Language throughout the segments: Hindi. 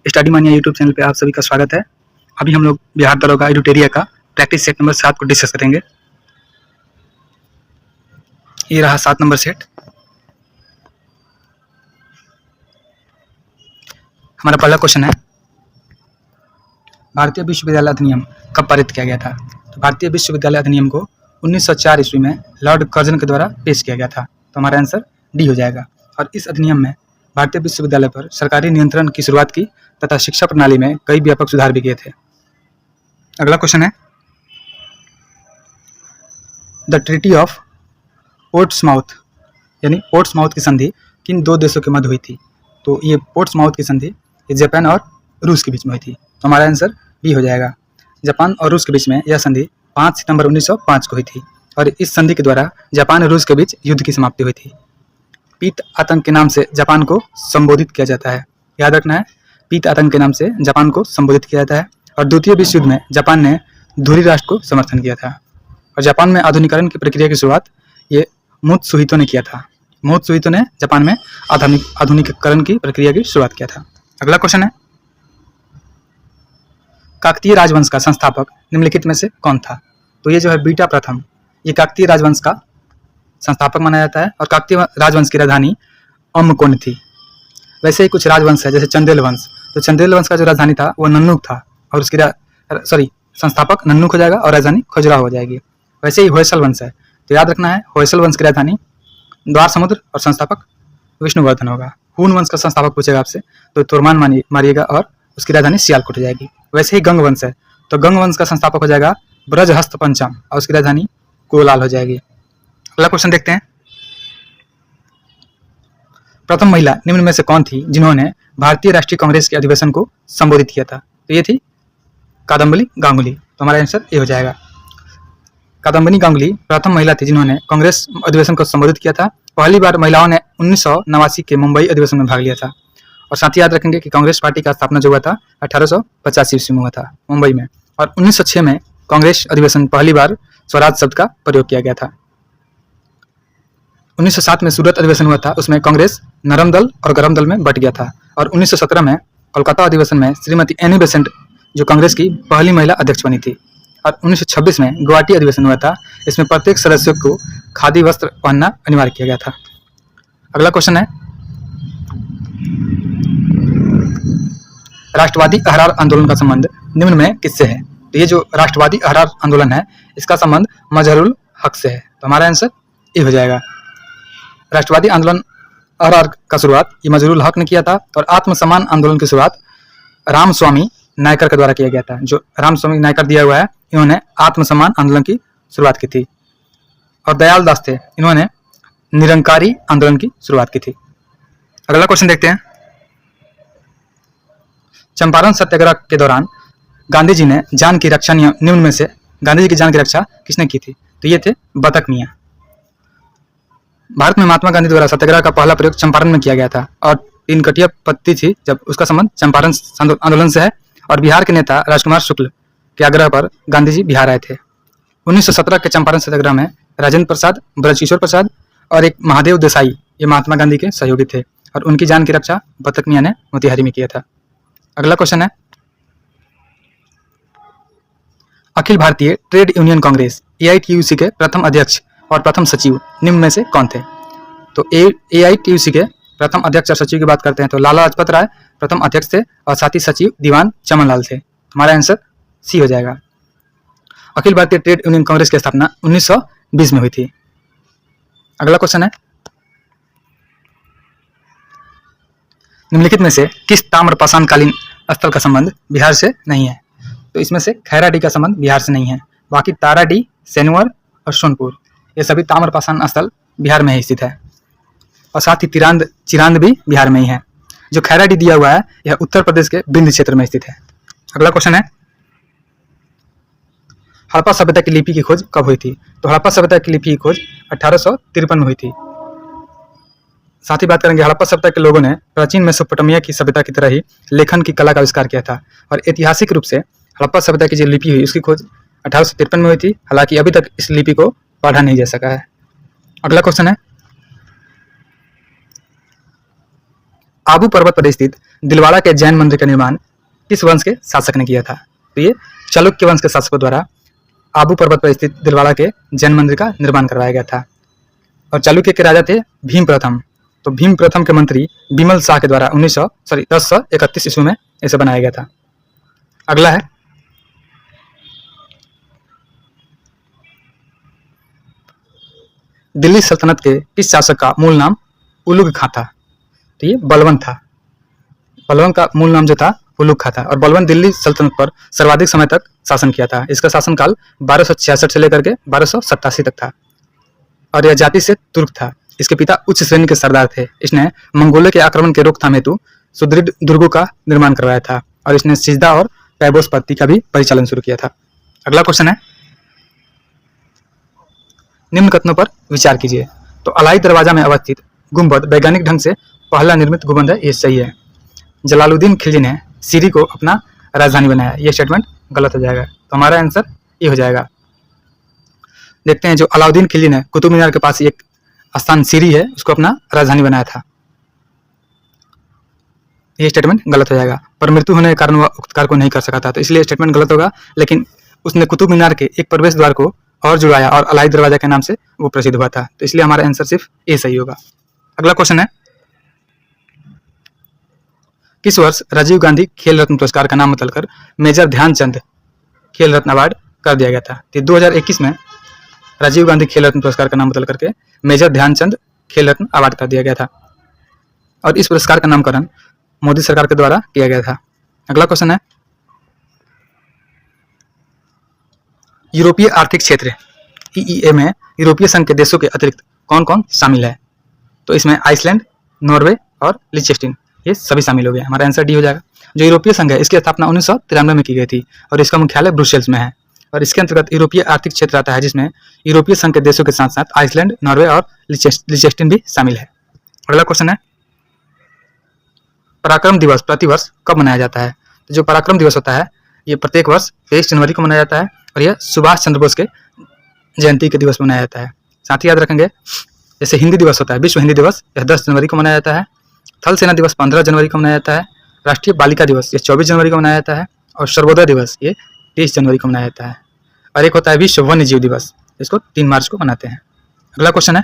स्टडी मानिया यूट्यूब चैनल पे आप सभी का स्वागत है। अभी हम लोग बिहार दरोगा एडुटेरिया का प्रैक्टिस सेट नंबर 7 को डिस्कस करेंगे। ये रहा 7 नंबर सेट। हमारा पहला क्वेश्चन है, भारतीय विश्वविद्यालय अधिनियम कब पारित किया गया था? तो भारतीय विश्वविद्यालय अधिनियम को 1904 ईस्वी में लॉर्ड कर्जन के द्वारा पेश किया गया था। तो हमारा आंसर डी हो जाएगा। और इस अधिनियम में भारतीय विश्वविद्यालय पर सरकारी नियंत्रण की शुरुआत की तथा शिक्षा प्रणाली में कई व्यापक सुधार भी किए थे। अगला क्वेश्चन है, द ट्रीटी ऑफ पोर्ट्समाउथ यानी पोर्ट्समाउथ की संधि किन दो देशों के मध्य हुई थी? तो ये पोर्ट्समाउथ की संधि ये जापान और रूस के बीच में हुई थी। तो हमारा आंसर बी हो जाएगा। जापान और रूस के बीच में यह संधि 5 सितंबर 1905 को हुई थी और इस संधि के द्वारा जापान और रूस के बीच युद्ध की समाप्ति हुई थी। पीत आतंक के नाम से जापान को संबोधित किया जाता है। याद रखना है, पीत आतंक के नाम से जापान को संबोधित किया जाता है। और द्वितीय विश्व युद्ध में जापान ने धुरी राष्ट्र को समर्थन किया था। और जापान में आधुनिकीकरण की प्रक्रिया की शुरुआत ये मुत्सुहितो ने किया था। मुत्सुहितो ने जापान में आधुनिकीकरण की प्रक्रिया की शुरुआत किया था। अगला क्वेश्चन है, काकतीय राजवंश का संस्थापक निम्नलिखित में से कौन था? तो ये जो है बीटा प्रथम, ये काकतीय राजवंश का संस्थापक माना जाता है और काकतीय राजवंश की राजधानी अम्मकोन थी। वैसे ही कुछ राजवंश है जैसे चंदेल वंश। तो चंदेल वंश का जो राजधानी था वो नन्नुक था और उसकी संस्थापक नन्नुक हो जाएगा और राजधानी खजुराहो हो जाएगी। वैसे ही होयसल वंश है, तो याद रखना है होयसल वंश की राजधानी द्वार समुद्र और संस्थापक विष्णुवर्धन होगा। हून वंश का संस्थापक पूछेगा आपसे तो तुर्मान मारिएगा और उसकी राजधानी सियालकोट हो जाएगी। वैसे ही गंग वंश है, तो गंग वंश का संस्थापक हो जाएगा ब्रजहस्त पंचम और उसकी राजधानी कोलाल हो जाएगी। अगला क्वेश्चन देखते हैं, प्रथम महिला निम्न में से कौन थी जिन्होंने भारतीय राष्ट्रीय कांग्रेस के अधिवेशन को संबोधित किया था? तो ये थी कादम्बनी गांगुली। तो हमारा आंसर ये हो जाएगा। कादम्बनी गांगुली प्रथम महिला थी जिन्होंने कांग्रेस अधिवेशन को संबोधित किया था। पहली बार महिलाओं ने 1989 के मुंबई अधिवेशन में भाग लिया था। और साथ ही याद रखेंगे कि कांग्रेस पार्टी का स्थापना जो हुआ था 1885 ईस्वी में हुआ था मुंबई में। और 1906 में कांग्रेस अधिवेशन पहली बार स्वराज शब्द का प्रयोग किया गया था। 1907 में सूरत अधिवेशन हुआ था, उसमें कांग्रेस नरम दल और गरम दल में बट गया था। और 1917 में कोलकाता अधिवेशन में श्रीमती एनी बेसेंट जो कांग्रेस की पहली महिला अध्यक्ष बनी थी। और 1926 में गुवाहाटी अधिवेशन हुआ था, इसमें प्रत्येक सदस्य को खादी वस्त्र पहनना अनिवार्य किया गया था। अगला क्वेश्चन है, राष्ट्रवादी अहरार आंदोलन का संबंध निम्न में किससे है? तो ये जो राष्ट्रवादी अहरार आंदोलन है इसका संबंध मजहरुल हक से है। तो हमारा आंसर ये हो जाएगा। राष्ट्रवादी आंदोलन अहरार का शुरुआत ये मजहरुल हक ने किया था और आत्मसम्मान आंदोलन की शुरुआत रामस्वामी नायकर के द्वारा किया गया था। जो रामस्वामी नायकर दिया हुआ है, इन्होंने आत्मसम्मान आंदोलन की शुरुआत की थी। और दयाल दास थे, इन्होंने निरंकारी आंदोलन की शुरुआत की थी। अगला क्वेश्चन देखते हैं, चंपारण सत्याग्रह के दौरान गांधी जी ने जान की रक्षा निम्न में से गांधी जी की जान की रक्षा किसने की थी? तो ये थे बतक मियाँ। भारत में महात्मा गांधी द्वारा सत्याग्रह का पहला प्रयोग चंपारण में किया गया था और 3 कटिया पत्ती थी जब उसका संबंध चंपारण आंदोलन से है। और बिहार के नेता राजकुमार शुक्ल के आग्रह पर गांधी जी बिहार आए थे। 1917 के चंपारण सत्याग्रह में राजेंद्र प्रसाद, ब्रजकिशोर प्रसाद और एक महादेव देसाई ये महात्मा गांधी के सहयोगी थे और उनकी जान की रक्षा बतक मियाँ ने मोतिहारी में किया था। अगला क्वेश्चन है, Akhil Bharatiya trade union Congress AITUC के प्रथम अध्यक्ष और प्रथम सचिव निम्न में से कौन थे? तो AITUC के प्रथम अध्यक्ष और सचिव की बात करते हैं तो लाला लाजपत राय प्रथम अध्यक्ष थे और साथ ही सचिव दीवान चमनलाल थे। हमारा आंसर सी हो जाएगा। अखिल भारतीय ट्रेड यूनियन कांग्रेस की स्थापना 1920 में हुई थी। अगला क्वेश्चन है, निम्नलिखित में से किस ताम्रपाषाणकालीन स्थल का संबंध बिहार से नहीं है? तो इसमें से खैराडी का संबंध बिहार से नहीं है। बाकी ताराडी, सेनुअर और सोनपुर ये सभी ताम्रपाषाण स्थल बिहार में ही स्थित है। और साथ ही चिरांद भी बिहार में ही है। जो खैराडी दिया हुआ है यह उत्तर प्रदेश के विंध्य क्षेत्र में स्थित है। अगला क्वेश्चन है, हड़प्पा सभ्यता की लिपि की खोज कब हुई थी? तो हड़प्पा सभ्यता की लिपि की खोज 1853 में हुई थी। साथ ही बात करेंगे, हड़प्पा सभ्यता के लोगों ने प्राचीन मेसोपोटामिया की सभ्यता की तरह ही लेखन की कला का आविष्कार किया था। और ऐतिहासिक रूप से हड़प्पा सभ्यता की जो लिपि हुई उसकी खोज 1853 में हुई थी। हालांकि अभी तक इस लिपि को पढ़ा नहीं जा सका है। अगला क्वेश्चन है, आबू पर्वत पर स्थित दिलवाड़ा के जैन मंदिर का निर्माण किस वंश के शासक ने किया था? तो ये चालुक्य वंश के शासकों द्वारा आबू पर्वत पर स्थित दिलवाड़ा के जैन मंदिर का निर्माण करवाया गया था। और चालुक्य के राजा थे भीम प्रथम। तो भीम प्रथम के मंत्री बिमल शाह के द्वारा 1031 ईस्वी में इसे बनाया गया था। अगला है दिल्ली सल्तनत के किस शासक का मूल नाम उलुग खां था? तो ये बलवन था। बलवन का मूल नाम जो था उलुग खां था। और बलवन दिल्ली सल्तनत पर सर्वाधिक समय तक शासन किया था। इसका शासनकाल 1266 से लेकर के 1287 तक था। और यह जाति से तुर्क था। इसके पिता उच्च श्रेणी के सरदार थे। इसने मंगोलों के आक्रमण के रोकथाम हेतु सुदृढ़ दुर्गों का निर्माण करवाया था। और इसने सिजदा और पैबोस पत्ती का भी परिचालन शुरू किया था। अगला क्वेश्चन है, निम्न कथनों पर विचार कीजिए। तो अलाई दरवाजा में अवस्थित गुंबद वैज्ञानिक ढंग से पहला निर्मित गुंबद है, ये सही है। जलालुद्दीन खिलजी ने सीरी को अपना राजधानी बनाया, ये स्टेटमेंट गलत हो जाएगा। तो हमारा आंसर ये हो जाएगा। देखते हैं, जो अलाउद्दीन खिलजी ने कुतुब मीनार के पास एक स्थान सीरी है, उसको अपना राजधानी बनाया था, ये स्टेटमेंट गलत हो जाएगा। पर मृत्यु होने के कारण वह उक्त कार्य को नहीं कर सका था, तो इसलिए स्टेटमेंट गलत होगा। लेकिन उसने कुतुब मीनार के एक प्रवेश द्वार को और जुड़वाया और अलाई दरवाजा के नाम से वो प्रसिद्ध हुआ था। तो इसलिए हमारा आंसर सिर्फ ए सही होगा। अगला क्वेश्चन है, किस वर्ष राजीव गांधी खेल रत्न पुरस्कार का नाम बदलकर मेजर ध्यानचंद खेल रत्न अवार्ड कर दिया गया था? 2021 में राजीव गांधी खेल रत्न पुरस्कार का नाम बदल करके मेजर ध्यानचंद खेल रत्न अवार्ड कर दिया गया था। और इस पुरस्कार का नामकरण मोदी सरकार के द्वारा किया गया था। अगला क्वेश्चन है, यूरोपीय आर्थिक क्षेत्र EEA में यूरोपीय संघ के देशों के अतिरिक्त कौन कौन शामिल है? तो इसमें आइसलैंड, नॉर्वे और लिechtenstein ये सभी शामिल हो गए। हमारा आंसर डी हो जाएगा। जो यूरोपीय संघ है, इसकी स्थापना 1993 में की गई थी और इसका मुख्यालय ब्रुसेल्स में है। और इसके अंतर्गत यूरोपीय आर्थिक क्षेत्र आता है, जिसमें यूरोपीय संघ के देशों के साथ साथ आइसलैंड, नॉर्वे और लिechtenstein भी शामिल है। अगला क्वेश्चन है, पराक्रम दिवस प्रतिवर्ष कब मनाया जाता है? तो जो पराक्रम दिवस होता है, ये प्रत्येक वर्ष 23 जनवरी को मनाया जाता है और यह सुभाष चंद्र बोस के जयंती के दिवस मनाया जाता है। साथ ही याद रखेंगे, जैसे हिंदी दिवस होता है, विश्व हिंदी दिवस, यह 10 जनवरी को मनाया जाता है। थल सेना दिवस 15 जनवरी को मनाया जाता है। राष्ट्रीय बालिका दिवस ये 24 जनवरी को मनाया जाता है। और सर्वोदय दिवस ये 23 जनवरी को मनाया जाता है। और एक होता है विश्व वन्य जीव दिवस, इसको 3 मार्च को मनाते हैं। अगला क्वेश्चन है,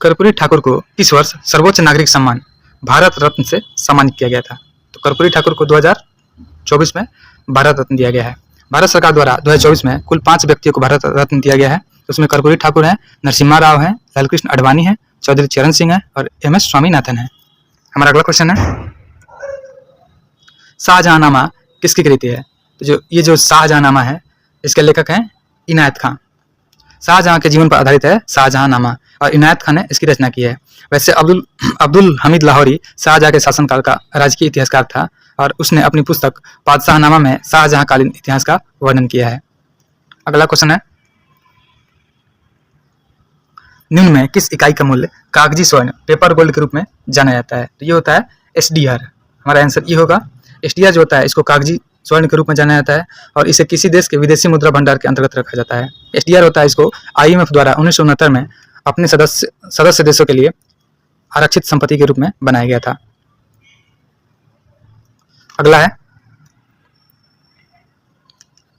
कर्पूरी ठाकुर को किस वर्ष सर्वोच्च नागरिक सम्मान भारत रत्न से सम्मानित किया गया था? तो कर्पूरी ठाकुर को 2024 में भारत रत्न दिया गया है। भारत सरकार द्वारा 2024 में कुल 5 व्यक्तियों को भारत रत्न दिया गया है। उसमें कर्पूरी ठाकुर हैं, नरसिम्हा राव हैं, लालकृष्ण आडवाणी हैं, चौधरी चरण सिंह हैं और MS स्वामीनाथन हैं। हमारा अगला क्वेश्चन है, शाहजहांनामा किसकी कृति है? तो जो शाहजहांनामा है, इसके लेखक हैं इनायत खां। शाहजहां के जीवन पर आधारित है शाहजहांनामा और इनायत खान ने इसकी रचना की है। वैसे अब्दुल हमीद लाहौरी शाहजहां के शासनकाल का राजकीय इतिहासकार था और उसने अपनी पुस्तक बादशाहनामा में शाहजहां कालीन इतिहास का वर्णन किया है। अगला क्वेश्चन है, निम्न में किस इकाई का मूल्य कागजी स्वर्ण पेपर गोल्ड के रूप में जाना जाता है? तो ये होता है SDR। हमारा आंसर ये होगा। SDR जो होता है, इसको कागजी स्वर्ण के रूप में जाना जाता है और इसे किसी देश के विदेशी मुद्रा भंडार के अंतर्गत रखा जाता है। SDR होता है, इसको IMF द्वारा 1969 में अपने सदस्य देशों के लिए आरक्षित संपत्ति के रूप में बनाया गया था। अगला है,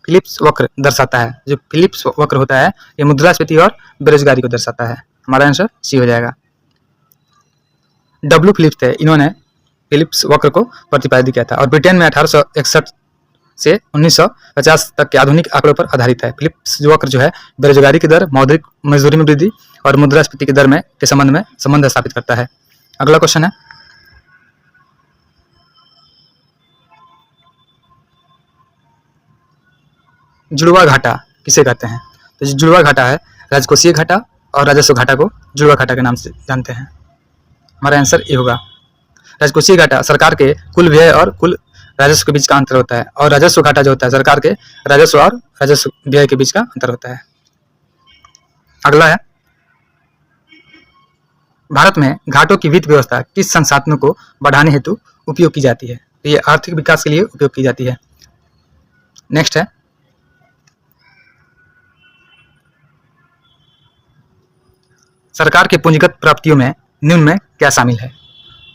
फिलिप्स वक्र दर्शाता है। जो फिलिप्स वक्र होता है, ये मुद्रास्फीति और बेरोजगारी को दर्शाता है। हमारा आंसर सी हो जाएगा। W फिलिप्स थे, इन्होंने फिलिप्स वक्र को प्रतिपादित किया था और ब्रिटेन में 1861 से 1950 तक के आधुनिक आंकड़ों पर आधारित है। फिलिप्स वक्र जो है, बेरोजगारी की दर, मौद्रिक मजदूरी में वृद्धि और मुद्रास्फीति की दर में के संबंध स्थापित करता है। अगला क्वेश्चन है, जुड़वा घाटा किसे कहते हैं? तो जुड़वा घाटा है, राजकोषीय घाटा और राजस्व घाटा को जुड़वा घाटा के नाम से जानते हैं। हमारा आंसर ये होगा। राजकोषीय घाटा सरकार के कुल व्यय और कुल राजस्व के बीच का अंतर होता है और राजस्व घाटा जो होता है, सरकार के राजस्व और राजस्व व्यय के बीच का अंतर होता है। अगला है, भारत में घाटों की वित्त व्यवस्था किस संसाधनों को बढ़ाने हेतु उपयोग की जाती है? तो ये आर्थिक विकास के लिए उपयोग की जाती है। नेक्स्ट है, सरकार के पूंजीगत प्राप्तियों में निम्न में क्या शामिल है?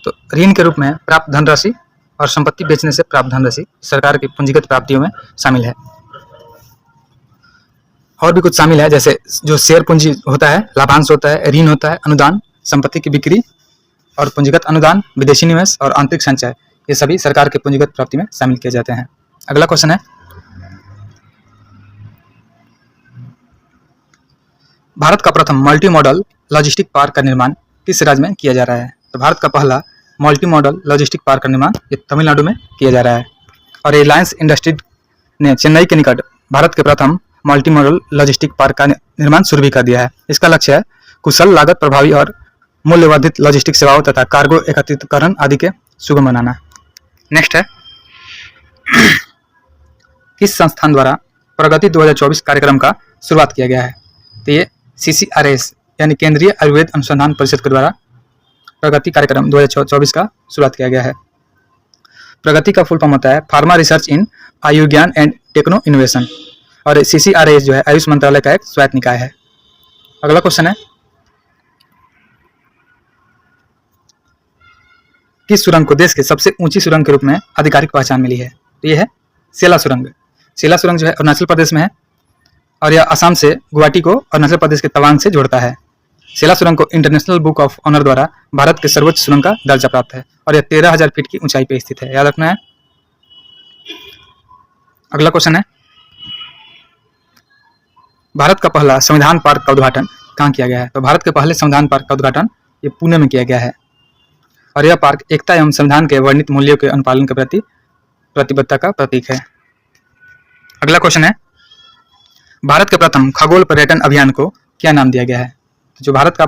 तो ऋण के रूप में प्राप्त धनराशि और संपत्ति बेचने से प्राप्त धनराशि सरकार की पूंजीगत प्राप्तियों में शामिल है। और भी कुछ शामिल है, जैसे जो शेयर पूंजी होता है, लाभांश होता है, ऋण होता है, अनुदान, संपत्ति की बिक्री और पूंजीगत अनुदान, विदेशी निवेश और आंतरिक संचय, ये सभी सरकार के पूंजीगत प्राप्ति में शामिल किए जाते हैं। अगला क्वेश्चन है, भारत का प्रथम मल्टी मॉडल लॉजिस्टिक पार्क का निर्माण किस राज्य में किया जा रहा है? तो भारत का पहला मल्टी मॉडल लॉजिस्टिक पार्क का निर्माण ये तमिलनाडु में किया जा रहा है। और रिलायंस इंडस्ट्रीज ने चेन्नई के निकट भारत के प्रथम मल्टी मॉडल लॉजिस्टिक पार्क का निर्माण शुरू भी कर दिया है। इसका लक्ष्य है कुशल, लागत प्रभावी और मूल्यवर्धित लॉजिस्टिक सेवाओं तथा कार्गो एकत्रीकरण आदि के सुगम बनाना। नेक्स्ट है, किस संस्थान द्वारा प्रगति 2024 कार्यक्रम का शुरुआत किया गया है? तो ये CCRS यानी केंद्रीय आयुर्वेद अनुसंधान परिषद के द्वारा प्रगति कार्यक्रम 2024 का शुरुआत किया गया है। प्रगति का फुल फॉर्म होता है फार्मा रिसर्च इन आयुर्विज्ञान एंड टेक्नो इनोवेशन, और CCRS जो है आयुष मंत्रालय का एक स्वायत्त निकाय है। अगला क्वेश्चन है, किस सुरंग को देश के सबसे ऊंची सुरंग के रूप में आधिकारिक पहचान मिली है? तो ये है सेला सुरंग। सेला सुरंग जो है अरुणाचल प्रदेश में है और यह असम से गुवाहाटी को अरुणाचल प्रदेश के तवांग से जोड़ता है। सेला सुरंग को इंटरनेशनल बुक ऑफ ऑनर द्वारा भारत के सर्वोच्च सुरंग का दर्जा प्राप्त है और यह 13,000 फीट की ऊंचाई पर स्थित है, याद रखना है। अगला क्वेश्चन है, भारत का पहला संविधान पार्क का उद्घाटन कहाँ किया गया है? तो भारत के पहले संविधान पार्क का उद्घाटन ये पुणे में किया गया है और यह पार्क एकता एवं संविधान के वर्णित मूल्यों के अनुपालन के प्रति प्रतिबद्धता का प्रतीक है। अगला क्वेश्चन है, भारत के प्रथम खगोल पर्यटन अभियान को क्या नाम दिया गया है? तो जो भारत का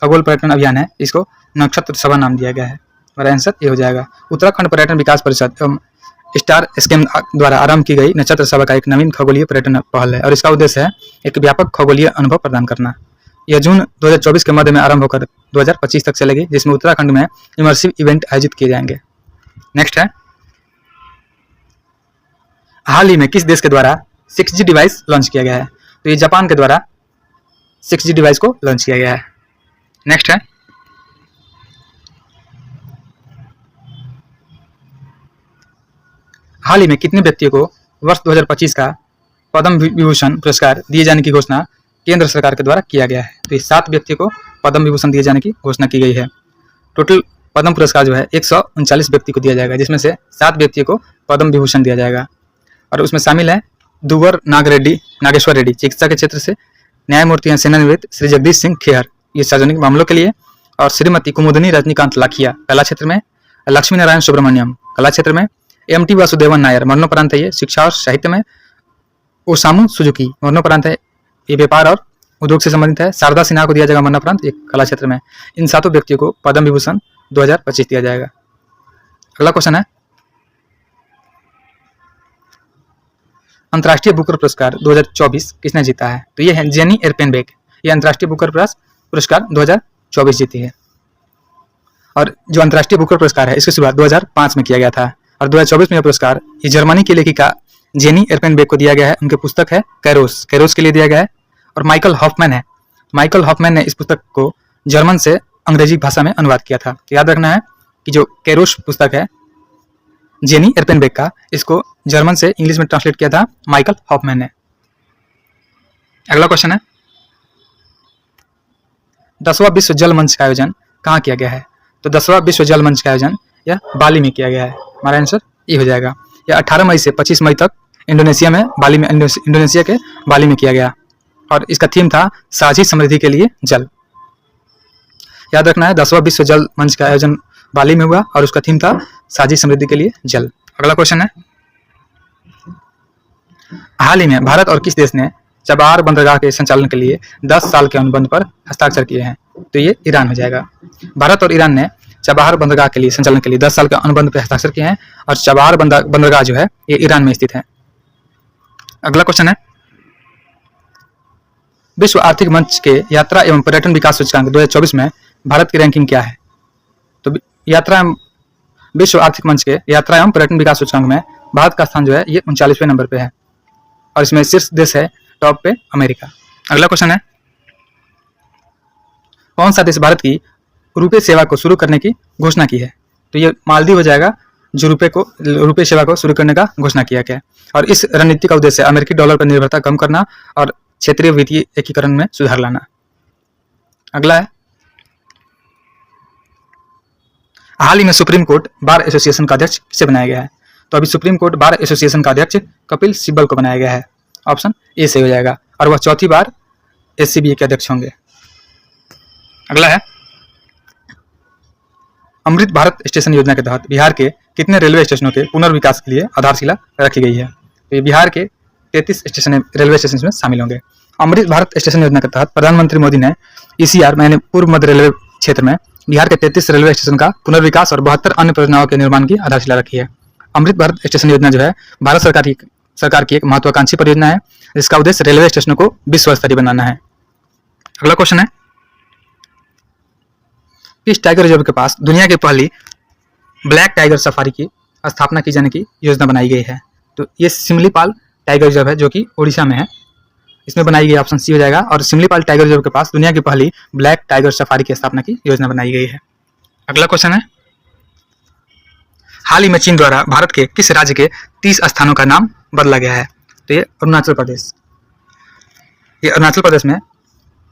खगोल पर्यटन अभियान है इसको नक्षत्र सभा नाम दिया गया है और आंसर ये हो जाएगा। उत्तराखंड पर्यटन विकास परिषद एवं स्टार स्कीम द्वारा आरंभ की गई नक्षत्र सभा का एक नवीन खगोलीय पर्यटन पहल है और इसका उद्देश्य है एक व्यापक खगोलीय अनुभव प्रदान करना। यह जून 2024 के मध्य में आरंभ होकर 2025 तक चलेगी, जिसमें उत्तराखंड में इमर्सिव इवेंट आयोजित किए जाएंगे। नेक्स्ट है, हाल ही में किस देश के द्वारा 6G डिवाइस लॉन्च किया गया है? तो ये जापान के द्वारा 6G डिवाइस को लॉन्च किया गया है। नेक्स्ट है, हाल ही में कितने व्यक्तियों को वर्ष 2025 का पद्म विभूषण पुरस्कार दिए जाने की घोषणा केंद्र सरकार के द्वारा किया गया है? तो ये 7 व्यक्तियों को पद्म विभूषण दिए जाने की घोषणा की गई है। टोटल पद्म पुरस्कार जो है 139 व्यक्ति को दिया जाएगा, जिसमें से 7 व्यक्तियों को पद्म विभूषण दिया जाएगा और उसमें शामिल है दुवर नागेश्वर रेड्डी चिकित्सा के क्षेत्र से, न्यायमूर्ति हैं सेनानिवृत्त श्री जगदीश सिंह खेहर ये सार्वजनिक मामलों के लिए, और श्रीमती कुमुदनी रजनीकांत लाखिया कला क्षेत्र में, लक्ष्मी नारायण सुब्रमण्यम कला क्षेत्र में, MT वासुदेवन नायर मरणोपरांत है ये शिक्षा और साहित्य में, ओसामू सुजुकी मरणोपरांत है ये व्यापार और उद्योग से संबंधित है, शारदा सिन्हा को दिया जाएगा मरणोपरांत एक कला क्षेत्र में। इन 7 व्यक्तियों को पद्म विभूषण 2025 दिया जाएगा। अगला क्वेश्चन है, अंतर्राष्ट्रीय बुकर पुरस्कार 2024 किसने जीता है? तो ये है जेनी एर्पेनबेक, ये अंतर्राष्ट्रीय बुकर पुरस्कार 2024 जीती है। और जो अंतर्राष्ट्रीय बुकर पुरस्कार है इसकी शुरुआत 2005 में किया गया था और 2024 में यह पुरस्कार ये जर्मनी की लेखिका जेनी एर्पेनबेक को दिया गया है। उनकी पुस्तक है कैरोस के लिए दिया गया है। और माइकल हॉफमैन ने इस पुस्तक को जर्मन से अंग्रेजी भाषा में अनुवाद किया था। तो याद रखना है कि जो कैरोस पुस्तक है जेनी एर्पेनबेक का, इसको जर्मन से इंग्लिश में ट्रांसलेट किया था माइकल हॉफमैन ने। अगला क्वेश्चन है, 10वां विश्व जल मंच का आयोजन कहाँ किया गया है? तो 10वां विश्व जल मंच का आयोजन यह बाली में किया गया है। हमारा आंसर ये हो जाएगा। यह 18 मई से 25 मई तक इंडोनेशिया के बाली में किया गया और इसका थीम था साझी समृद्धि के लिए जल। याद रखना है 10वां विश्व जल मंच का आयोजन बाली में हुआ और उसका थीम था साझी समृद्धि के लिए जल। अगला क्वेश्चन है, हाल ही में भारत और किस देश ने चबाहार बंदरगाह के संचालन के लिए 10 साल के अनुबंध पर हस्ताक्षर किए हैं? तो ये ईरान हो जाएगा। भारत और ईरान ने चबाहार बंदरगाह के लिए संचालन के लिए 10 साल के अनुबंध पर हस्ताक्षर किए हैं और चबाहार बंदरगाह जो है ये ईरान में स्थित है। अगला क्वेश्चन है, विश्व आर्थिक मंच के यात्रा एवं पर्यटन विकास सूचकांक 2024 में भारत की रैंकिंग क्या है? तो विश्व आर्थिक मंच के यात्रा एवं पर्यटन विकास सूचकांक में भारत का स्थान जो है ये 39वें नंबर पे है और इसमें शीर्ष देश है टॉप पे अमेरिका। अगला क्वेश्चन है, कौन सा देश भारत की रुपये सेवा को शुरू करने की घोषणा की है? तो ये मालदीव हो जाएगा जो रुपये सेवा को शुरू करने का घोषणा किया गया। और इस रणनीति का उद्देश्य अमेरिकी डॉलर पर निर्भरता कम करना और क्षेत्रीय वित्तीय एकीकरण में सुधार लाना। अगला है, हाल ही में सुप्रीम कोर्ट बार एसोसिएशन का अध्यक्ष किसे बनाया गया है? तो अभी सुप्रीम कोर्ट बार एसोसिएशन का अध्यक्ष कपिल सिब्बल को बनाया गया है। ऑप्शन ए से हो जाएगा, और वह चौथी बार एससीबीए के अध्यक्ष होंगे। अगला है, अमृत भारत स्टेशन योजना के तहत बिहार के कितने रेलवे स्टेशनों के पुनर्विकास के लिए आधारशिला रखी गई है? तो ये बिहार के 33 स्टेशन रेलवे स्टेशन में शामिल होंगे। अमृत भारत स्टेशन योजना के तहत प्रधानमंत्री मोदी ने ईसीआर यानी पूर्व मध्य रेलवे क्षेत्र में बिहार के 33 रेलवे स्टेशन का पुनर्विकास और 72 अन्य परियोजनाओं के निर्माण की आधारशिला रखी है। अमृत भारत स्टेशन योजना जो है भारत सरकार की एक महत्वाकांक्षी परियोजना है, जिसका उद्देश्य रेलवे स्टेशनों को विश्व स्तरीय बनाना है। अगला क्वेश्चन है, किस टाइगर रिजर्व के पास दुनिया की पहली ब्लैक टाइगर सफारी की स्थापना की जाने की योजना बनाई गई है? तो ये सिमलीपाल टाइगर रिजर्व है जो कि उड़ीसा में है, इसमें बनाई गई। ऑप्शन सी हो जाएगा। और सिमलीपाल टाइगर रिजर्व के पास दुनिया की पहली ब्लैक टाइगर सफारी की स्थापना की योजना बनाई गई है। अगला क्वेश्चन है, हाल ही में चीन द्वारा भारत के किस राज्य के 30 स्थानों का नाम बदला गया है? तो ये अरुणाचल प्रदेश। ये अरुणाचल प्रदेश में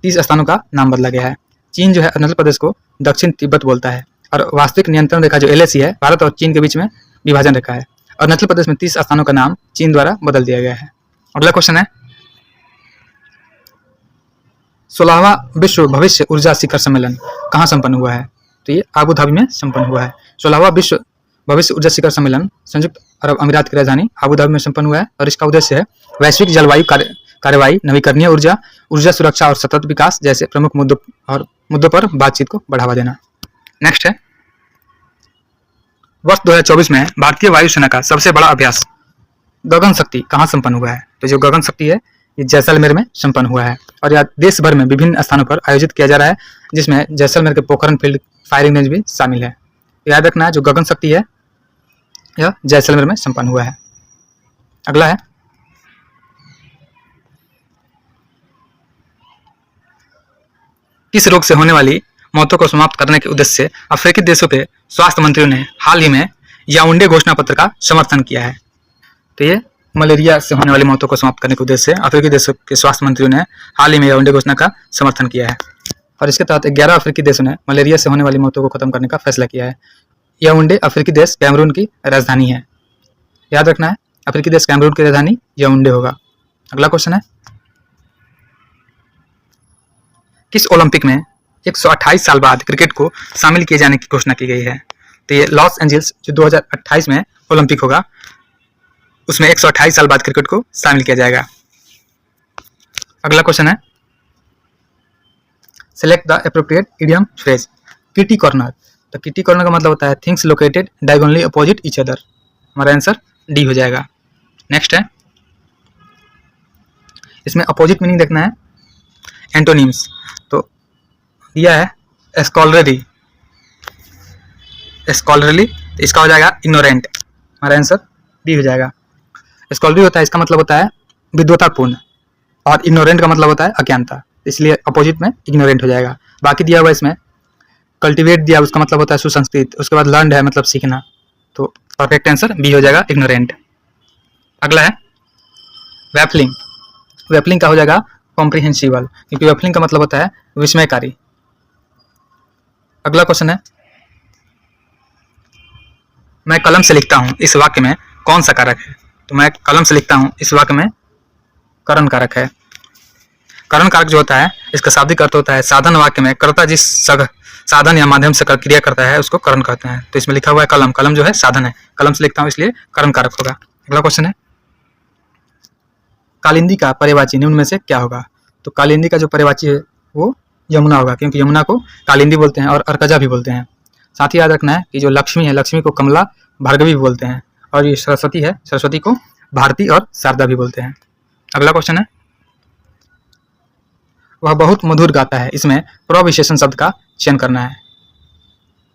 30 स्थानों का नाम बदला गया है। चीन जो है अरुणाचल प्रदेश को दक्षिण तिब्बत बोलता है, और वास्तविक नियंत्रण रेखा जो LAC है भारत और चीन के बीच में विभाजन रेखा है। अरुणाचल प्रदेश में 30 स्थानों का नाम चीन द्वारा बदल दिया गया है। अगला क्वेश्चन है, 16वां विश्व भविष्य ऊर्जा शिखर सम्मेलन कहाँ संपन्न हुआ है? तो ये आबू धाबी में संपन्न हुआ है। 16वां विश्व भविष्य ऊर्जा शिखर सम्मेलन संयुक्त अरब अमीरात की राजधानी आबू धाबी में संपन्न हुआ है, और इसका उद्देश्य है वैश्विक जलवायु कार्यवाही, नवीकरणीय ऊर्जा, ऊर्जा सुरक्षा और सतत विकास जैसे प्रमुख मुद्दों पर बातचीत को बढ़ावा देना। नेक्स्ट है, वर्ष 2024 में भारतीय वायुसेना का सबसे बड़ा अभ्यास गगन शक्ति कहाँ संपन्न हुआ है? तो जो गगन शक्ति है ये जैसलमेर में संपन्न हुआ है, और यह देश भर में विभिन्न स्थानों पर आयोजित किया जा रहा है, जिसमें जैसलमेर के पोखरण फील्ड फायरिंग रेंज भी शामिल है। याद रखना है, जो गगन शक्ति है यह जैसलमेर में संपन्न हुआ है। अगला है, किस रोग से होने वाली मौतों को समाप्त करने के उद्देश्य से अफ्रीकी देशों के स्वास्थ्य मंत्रियों ने हाल ही में याओंडे घोषणा पत्र का समर्थन किया है? तो ये मलेरिया से होने वाली मौतों को समाप्त करने के उद्देश्य से अफ्रीकी देशों के स्वास्थ्य मंत्रियों ने हाल ही में याओंडे घोषणा का समर्थन किया है, और इसके तहत 11 अफ्रीकी देशों ने मलेरिया से होने वाली मौतों को खत्म करने का फैसला किया है। याओंडे अफ्रीकी देश कैमरून की राजधानी है। याद रखना है, अफ्रीकी देश कैमरून की राजधानी याओंडे होगा। अगला क्वेश्चन है, किस ओलंपिक में 128 साल बाद क्रिकेट को शामिल किए जाने की घोषणा की गई है? तो ये लॉस एंजल्स जो 2028 में ओलंपिक होगा उसमें 128 साल बाद क्रिकेट को शामिल किया जाएगा। अगला क्वेश्चन है, select the appropriate idiom phrase kitty corner. तो किटी कॉर्नर का मतलब होता है things located diagonally opposite each other. हमारा आंसर डी हो जाएगा। नेक्स्ट है, इसमें अपोजिट मीनिंग देखना है, एंटोनिम्स। तो दिया है स्कॉलरली, इसका हो जाएगा इग्नोरेंट। हमारा आंसर डी हो जाएगा। स्कॉलरी होता है, इसका मतलब होता है विद्वतापूर्ण, और इग्नोरेंट का मतलब होता है अज्ञानता, इसलिए अपोजिट में इग्नोरेंट हो जाएगा। बाकी दिया हुआ इसमें कल्टिवेट दिया, उसका मतलब होता है सुसंस्कृत, उसके बाद लर्नड है मतलब सीखना, तो परफेक्ट आंसर बी हो जाएगा इग्नोरेंट। अगला है वैफलिंग। वैफलिंग का हो जाएगा कॉम्प्रिहेंसिबल, क्योंकि वैफलिंग का मतलब होता है विस्मयकारी। अगला क्वेश्चन है, मैं कलम से लिखता हूं इस वाक्य में कौन सा कारक है? तो मैं कलम से लिखता हूं इस वाक्य में करण कारक है। करण कारक जो होता है इसका शाब्दिक अर्थ होता है साधन। वाक्य में कर्ता जिस साधन या माध्यम से क्रिया करता है उसको करण कहते हैं। तो इसमें लिखा हुआ है कलम, कलम जो है साधन है, कलम से लिखता हूं इसलिए करण कारक होगा। अगला क्वेश्चन है, कालिंदी का पर्यायवाची निम्न में से क्या होगा? तो कालिंदी का जो पर्यायवाची है वो यमुना होगा, क्योंकि यमुना को कालिंदी बोलते हैं और अर्कजा भी बोलते हैं। साथ ही याद रखना है कि जो लक्ष्मी है, लक्ष्मी को कमला भार्गवी भी बोलते हैं, और ये सरस्वती है, सरस्वती को भारती और शारदा भी बोलते हैं। अगला क्वेश्चन है, वह बहुत मधुर गाता है, इसमें प्रविशेषण शब्द का चयन करना है।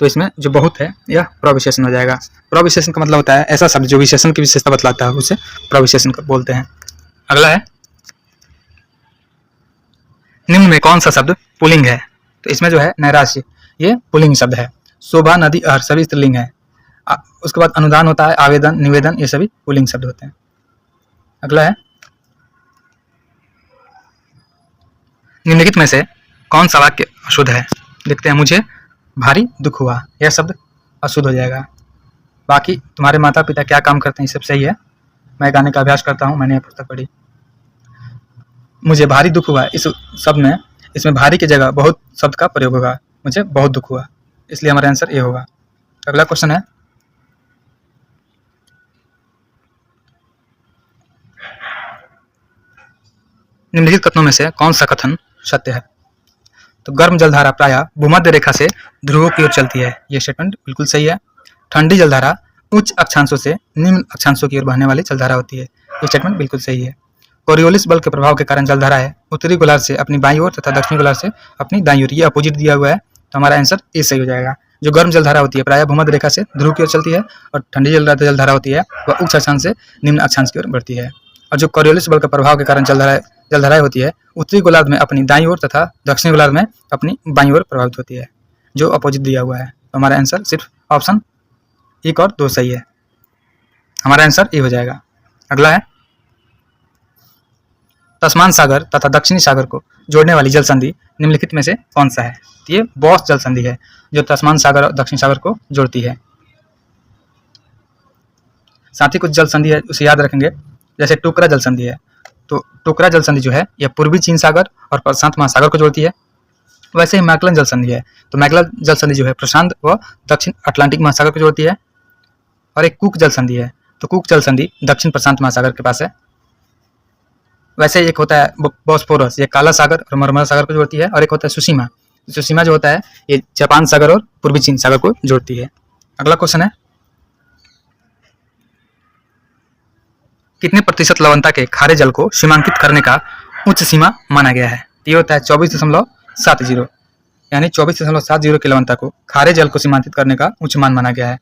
तो इसमें जो बहुत है यह प्रविशेषण हो जाएगा। प्रविशेषण का मतलब होता है ऐसा शब्द जो विशेषण की विशेषता बतलाता है, उसे प्रविशेषण बोलते हैं। अगला है, निम्न में कौन सा शब्द पुल्लिंग है? तो इसमें जो है नैराश्य, ये पुल्लिंग शब्द है। शोभा, नदी, अहर सभी स्त्रीलिंग है। उसके बाद अनुदान होता है, आवेदन, निवेदन, ये सभी पुल्लिंग शब्द होते हैं। अगला है, निम्नलिखित में से कौन सा वाक्य अशुद्ध है? देखते हैं। मुझे भारी दुख हुआ, यह शब्द अशुद्ध हो जाएगा। बाकी तुम्हारे माता पिता क्या काम करते हैं, ये सब सही है। मैं गाने का अभ्यास करता हूँ, मैंने यह पुस्तक पढ़ी। मुझे भारी दुख हुआ, इस शब्द में, इसमें भारी की जगह बहुत शब्द का प्रयोग होगा। मुझे बहुत दुख हुआ, इसलिए हमारा आंसर ये होगा। अगला क्वेश्चन है, निम्नलिखित कथनों में से कौन सा कथन सत्य है? तो गर्म जलधारा प्रायः भूमध्य रेखा से ध्रुवों की ओर चलती है, यह स्टेटमेंट बिल्कुल सही है। ठंडी जलधारा उच्च अक्षांशों से निम्न अक्षांशों की ओर बहने वाली जलधारा होती है, यह स्टेटमेंट बिल्कुल सही है। कोरियोलिस बल के प्रभाव के कारण जलधाराएं उत्तरी गोलार्ध से अपनी बाईं ओर तथा दक्षिणी गोलार्ध से अपनी दाईं ओर, ये अपोजिट दिया हुआ है, तो हमारा आंसर ए सही हो जाएगा। जो गर्म जलधारा होती है प्रायः भूमध्य रेखा से ध्रुव की ओर चलती है, और ठंडी जलधारा होती है वह उच्च अक्षांश से निम्न अक्षांश की ओर बढ़ती है। और जो कोरियोलिस बल के प्रभाव के कारण जलधाराएं होती है उत्तरी गोलार्ध में अपनी दाईं ओर तथा दक्षिणी गोलार्ध में अपनी बाईं ओर प्रभावित होती है, जो अपोजिट दिया हुआ है। तो हमारा आंसर सिर्फ ऑप्शन 1 और 2 सही है, हमारा आंसर ए हो जाएगा। अगला है, तस्मान सागर तथा दक्षिणी सागर को जोड़ने वाली जल संधि निम्नलिखित में से कौन सा है? ये बॉस जल संधि है, जो तस्मान सागर और दक्षिणी सागर को जोड़ती है। साथ ही कुछ जल संधि है उसे याद रखेंगे, जैसे टोकरा जल संधि है। तो टोकरा जल संधि जो है यह पूर्वी चीन सागर और प्रशांत महासागर को जोड़ती है। वैसे ही मैकलन जल संधि है, तो मैकलन जल संधि जो है प्रशांत व दक्षिण अटलांटिक महासागर को जोड़ती है। और एक कुक जल संधि है, तो कुक जल संधि दक्षिण प्रशांत महासागर के पास है। वैसे एक होता है बॉस्फोरस, ये काला सागर और मरमरा सागर को जोड़ती है। और एक होता है सुशीमा, सुशीमा जो होता है ये जापान सागर और पूर्वी चीन सागर को जोड़ती है। अगला क्वेश्चन है, कितने प्रतिशत लवणता के खारे जल को सीमांकित करने का उच्च सीमा माना गया है? ये होता है 24.70, यानी 24.70 की लवणता को खारे जल को सीमांकित करने का उच्च मान माना गया है।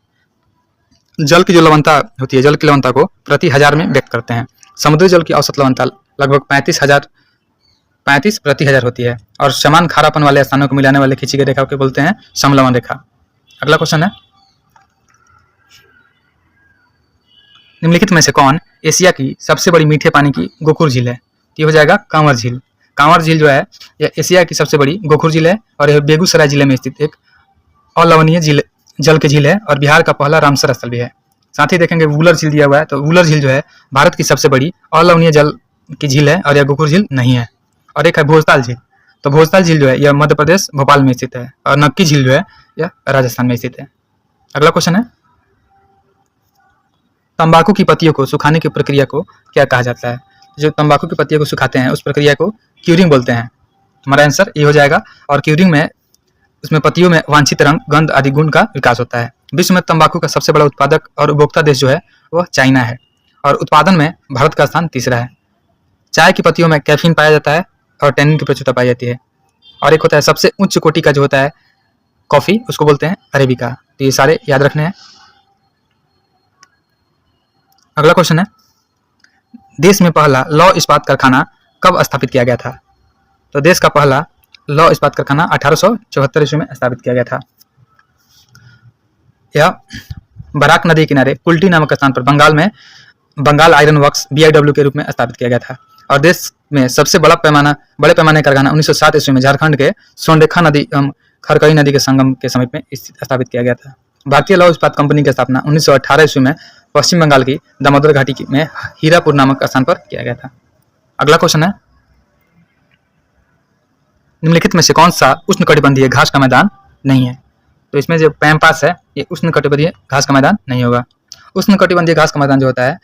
जल की जो लवणता होती है, जल की लवणता को प्रति हजार में व्यक्त करते हैं। समुद्री जल की औसत लवणता लगभग 35 प्रति हजार होती है, और समान खारापन वाले स्थानों को मिलाने वाले खींची गई रेखा को बोलते हैं समलवण रेखा। अगला क्वेश्चन है, निम्नलिखित में से कौन एशिया की सबसे बड़ी मीठे पानी की गोखुर झील है? ये हो जाएगा कांवर झील। कांवर झील जो है यह एशिया की सबसे बड़ी गोखुर झील है, और यह बेगूसराय जिले में स्थित एक अलवणीय जल की झील है, और बिहार का पहला रामसर स्थल भी है। साथ ही देखेंगे वुलर झील दिया हुआ है, तो वुलर झील जो है भारत की सबसे बड़ी अलवणीय जल की झील है, और यह गोखुर झील नहीं है। और एक है भोजताल झील, तो भोजताल झील जो है यह मध्य प्रदेश भोपाल में स्थित है, और नक्की झील जो है यह राजस्थान में स्थित है। अगला क्वेश्चन है, तंबाकू की पत्तियों को सुखाने की प्रक्रिया को क्या कहा जाता है? जो तंबाकू की पत्तियों को सुखाते हैं उस प्रक्रिया को क्यूरिंग बोलते हैं। हमारा आंसर ये हो जाएगा। और क्यूरिंग में उसमें पत्तियों में वांछित रंग, गंध आदि गुण का विकास होता है। विश्व में तंबाकू का सबसे बड़ा उत्पादक और उपभोक्ता देश जो है वह चाइना है, और उत्पादन में भारत का स्थान तीसरा है। चाय की पत्तियों में कैफीन पाया जाता है और टैनिन की प्रचुरता पाई जाती है। और एक होता है सबसे उच्च कोटि का जो होता है कॉफी, उसको बोलते हैं अरेबिका। तो ये सारे याद रखने हैं। अगला क्वेश्चन है, देश में पहला लौह इस्पात कारखाना कब स्थापित किया गया था? तो देश का पहला लौह इस्पात कारखाना 1874 ईस्वी में स्थापित किया गया था। यह बराक नदी किनारे कुल्टी नामक स्थान पर बंगाल में बंगाल आयरन वर्क्स BIW के रूप में स्थापित किया गया था। और देश में सबसे बड़े पैमाने कारखाना 1907 ईस्वी में झारखंड के सोनरेखा नदी एवं खरकई नदी के संगम के समीप में स्थापित किया गया था। भारतीय लौह इस्पात कंपनी की स्थापना 1918 ईस्वी में पश्चिम बंगाल की दामोदर घाटी में हीरापुर नामक स्थान पर किया गया था। अगला क्वेश्चन है, निम्नलिखित में से कौन सा उष्णकटिबंधीय घास का मैदान नहीं है? तो इसमें जो पैम्पास है ये उष्णकटिबंधीय घास का मैदान नहीं होगा। उष्णकटिबंधीय घास का मैदान जो होता है,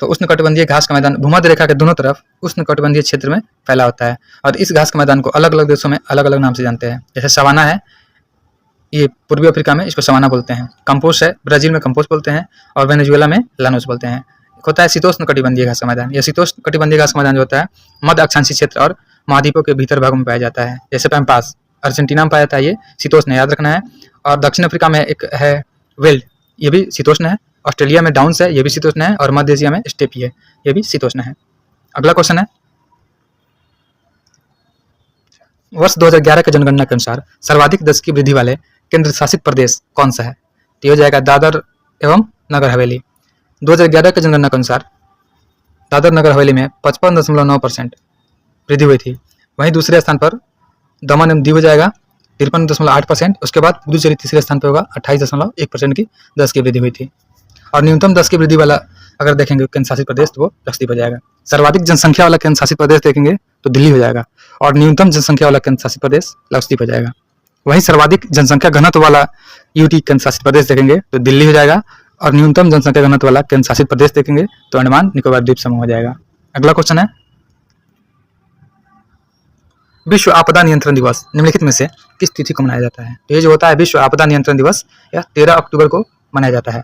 तो उष्णकटिबंधीय घास का मैदान भूमध्य रेखा के दोनों तरफ उष्णकटिबंधीय क्षेत्र में फैला होता है, और इस घास के मैदान को अलग अलग देशों में अलग अलग नाम से जानते हैं। जैसे सवाना है, ये पूर्वी अफ्रीका में इसको सवाना बोलते हैं। कंपोस्ट है, ब्राजील में कंपोस्ट बोलते हैं, और वेनेजुएला में लानोस बोलते हैं। एक होता है शीतोष्ण कटिबंधीय घास का मैदान। यह शीतोष्ण कटिबंधीय घास का मैदान जो होता है मध्य अक्षांशीय क्षेत्र और महाद्वीपों के भीतर भागों में पाया जाता है। जैसे पैम्पास अर्जेंटीना में पाया जाता है, ये शीतोष्ण याद रखना है। और दक्षिण अफ्रीका में एक है वेल्ड, ये भी शीतोष्ण है। ऑस्ट्रेलिया में डाउन्स है, ये भी शीतोष्ण है। और मध्य एशिया में स्टेपी है, ये भी शीतोष्ण है। अगला क्वेश्चन है, वर्ष 2011 की जनगणना के अनुसार सर्वाधिक 10 की वृद्धि वाले केंद्र शासित प्रदेश कौन सा है? तो ये हो जाएगा दादर एवं नगर हवेली। 2011 की जनगणना के अनुसार दादर नगर हवेली में 55.9% वृद्धि हुई थी। वहीं दूसरे स्थान पर दमन एवं दीव हो जाएगा 53.8%। उसके बाद पुदुचेरी तीसरे स्थान पर होगा 28.1% की 10 की वृद्धि हुई थी। और न्यूनतम 10 की वृद्धि वाला अगर देखेंगे केंद्र शासित प्रदेश तो वो लक्षद्वीप हो जाएगा। सर्वाधिक जनसंख्या वाला केंद्र शासित प्रदेश देखेंगे तो दिल्ली हो जाएगा और न्यूनतम जनसंख्या वाला केंद्र शासित प्रदेश लक्षद्वीप हो जाएगा। वहीं सर्वाधिक जनसंख्या घनत्व वाला यूटी केंद्र शासित प्रदेश देखेंगे तो दिल्ली हो जाएगा और न्यूनतम जनसंख्या घनत्व वाला केंद्र शासित प्रदेश देखेंगे तो अंडमान निकोबार द्वीप समूह हो जाएगा। अगला क्वेश्चन है, विश्व आपदा नियंत्रण दिवस निम्नलिखित में से किस तिथि को मनाया जाता है? तो ये जो होता है विश्व आपदा नियंत्रण दिवस यह 13 अक्टूबर को मनाया जाता है।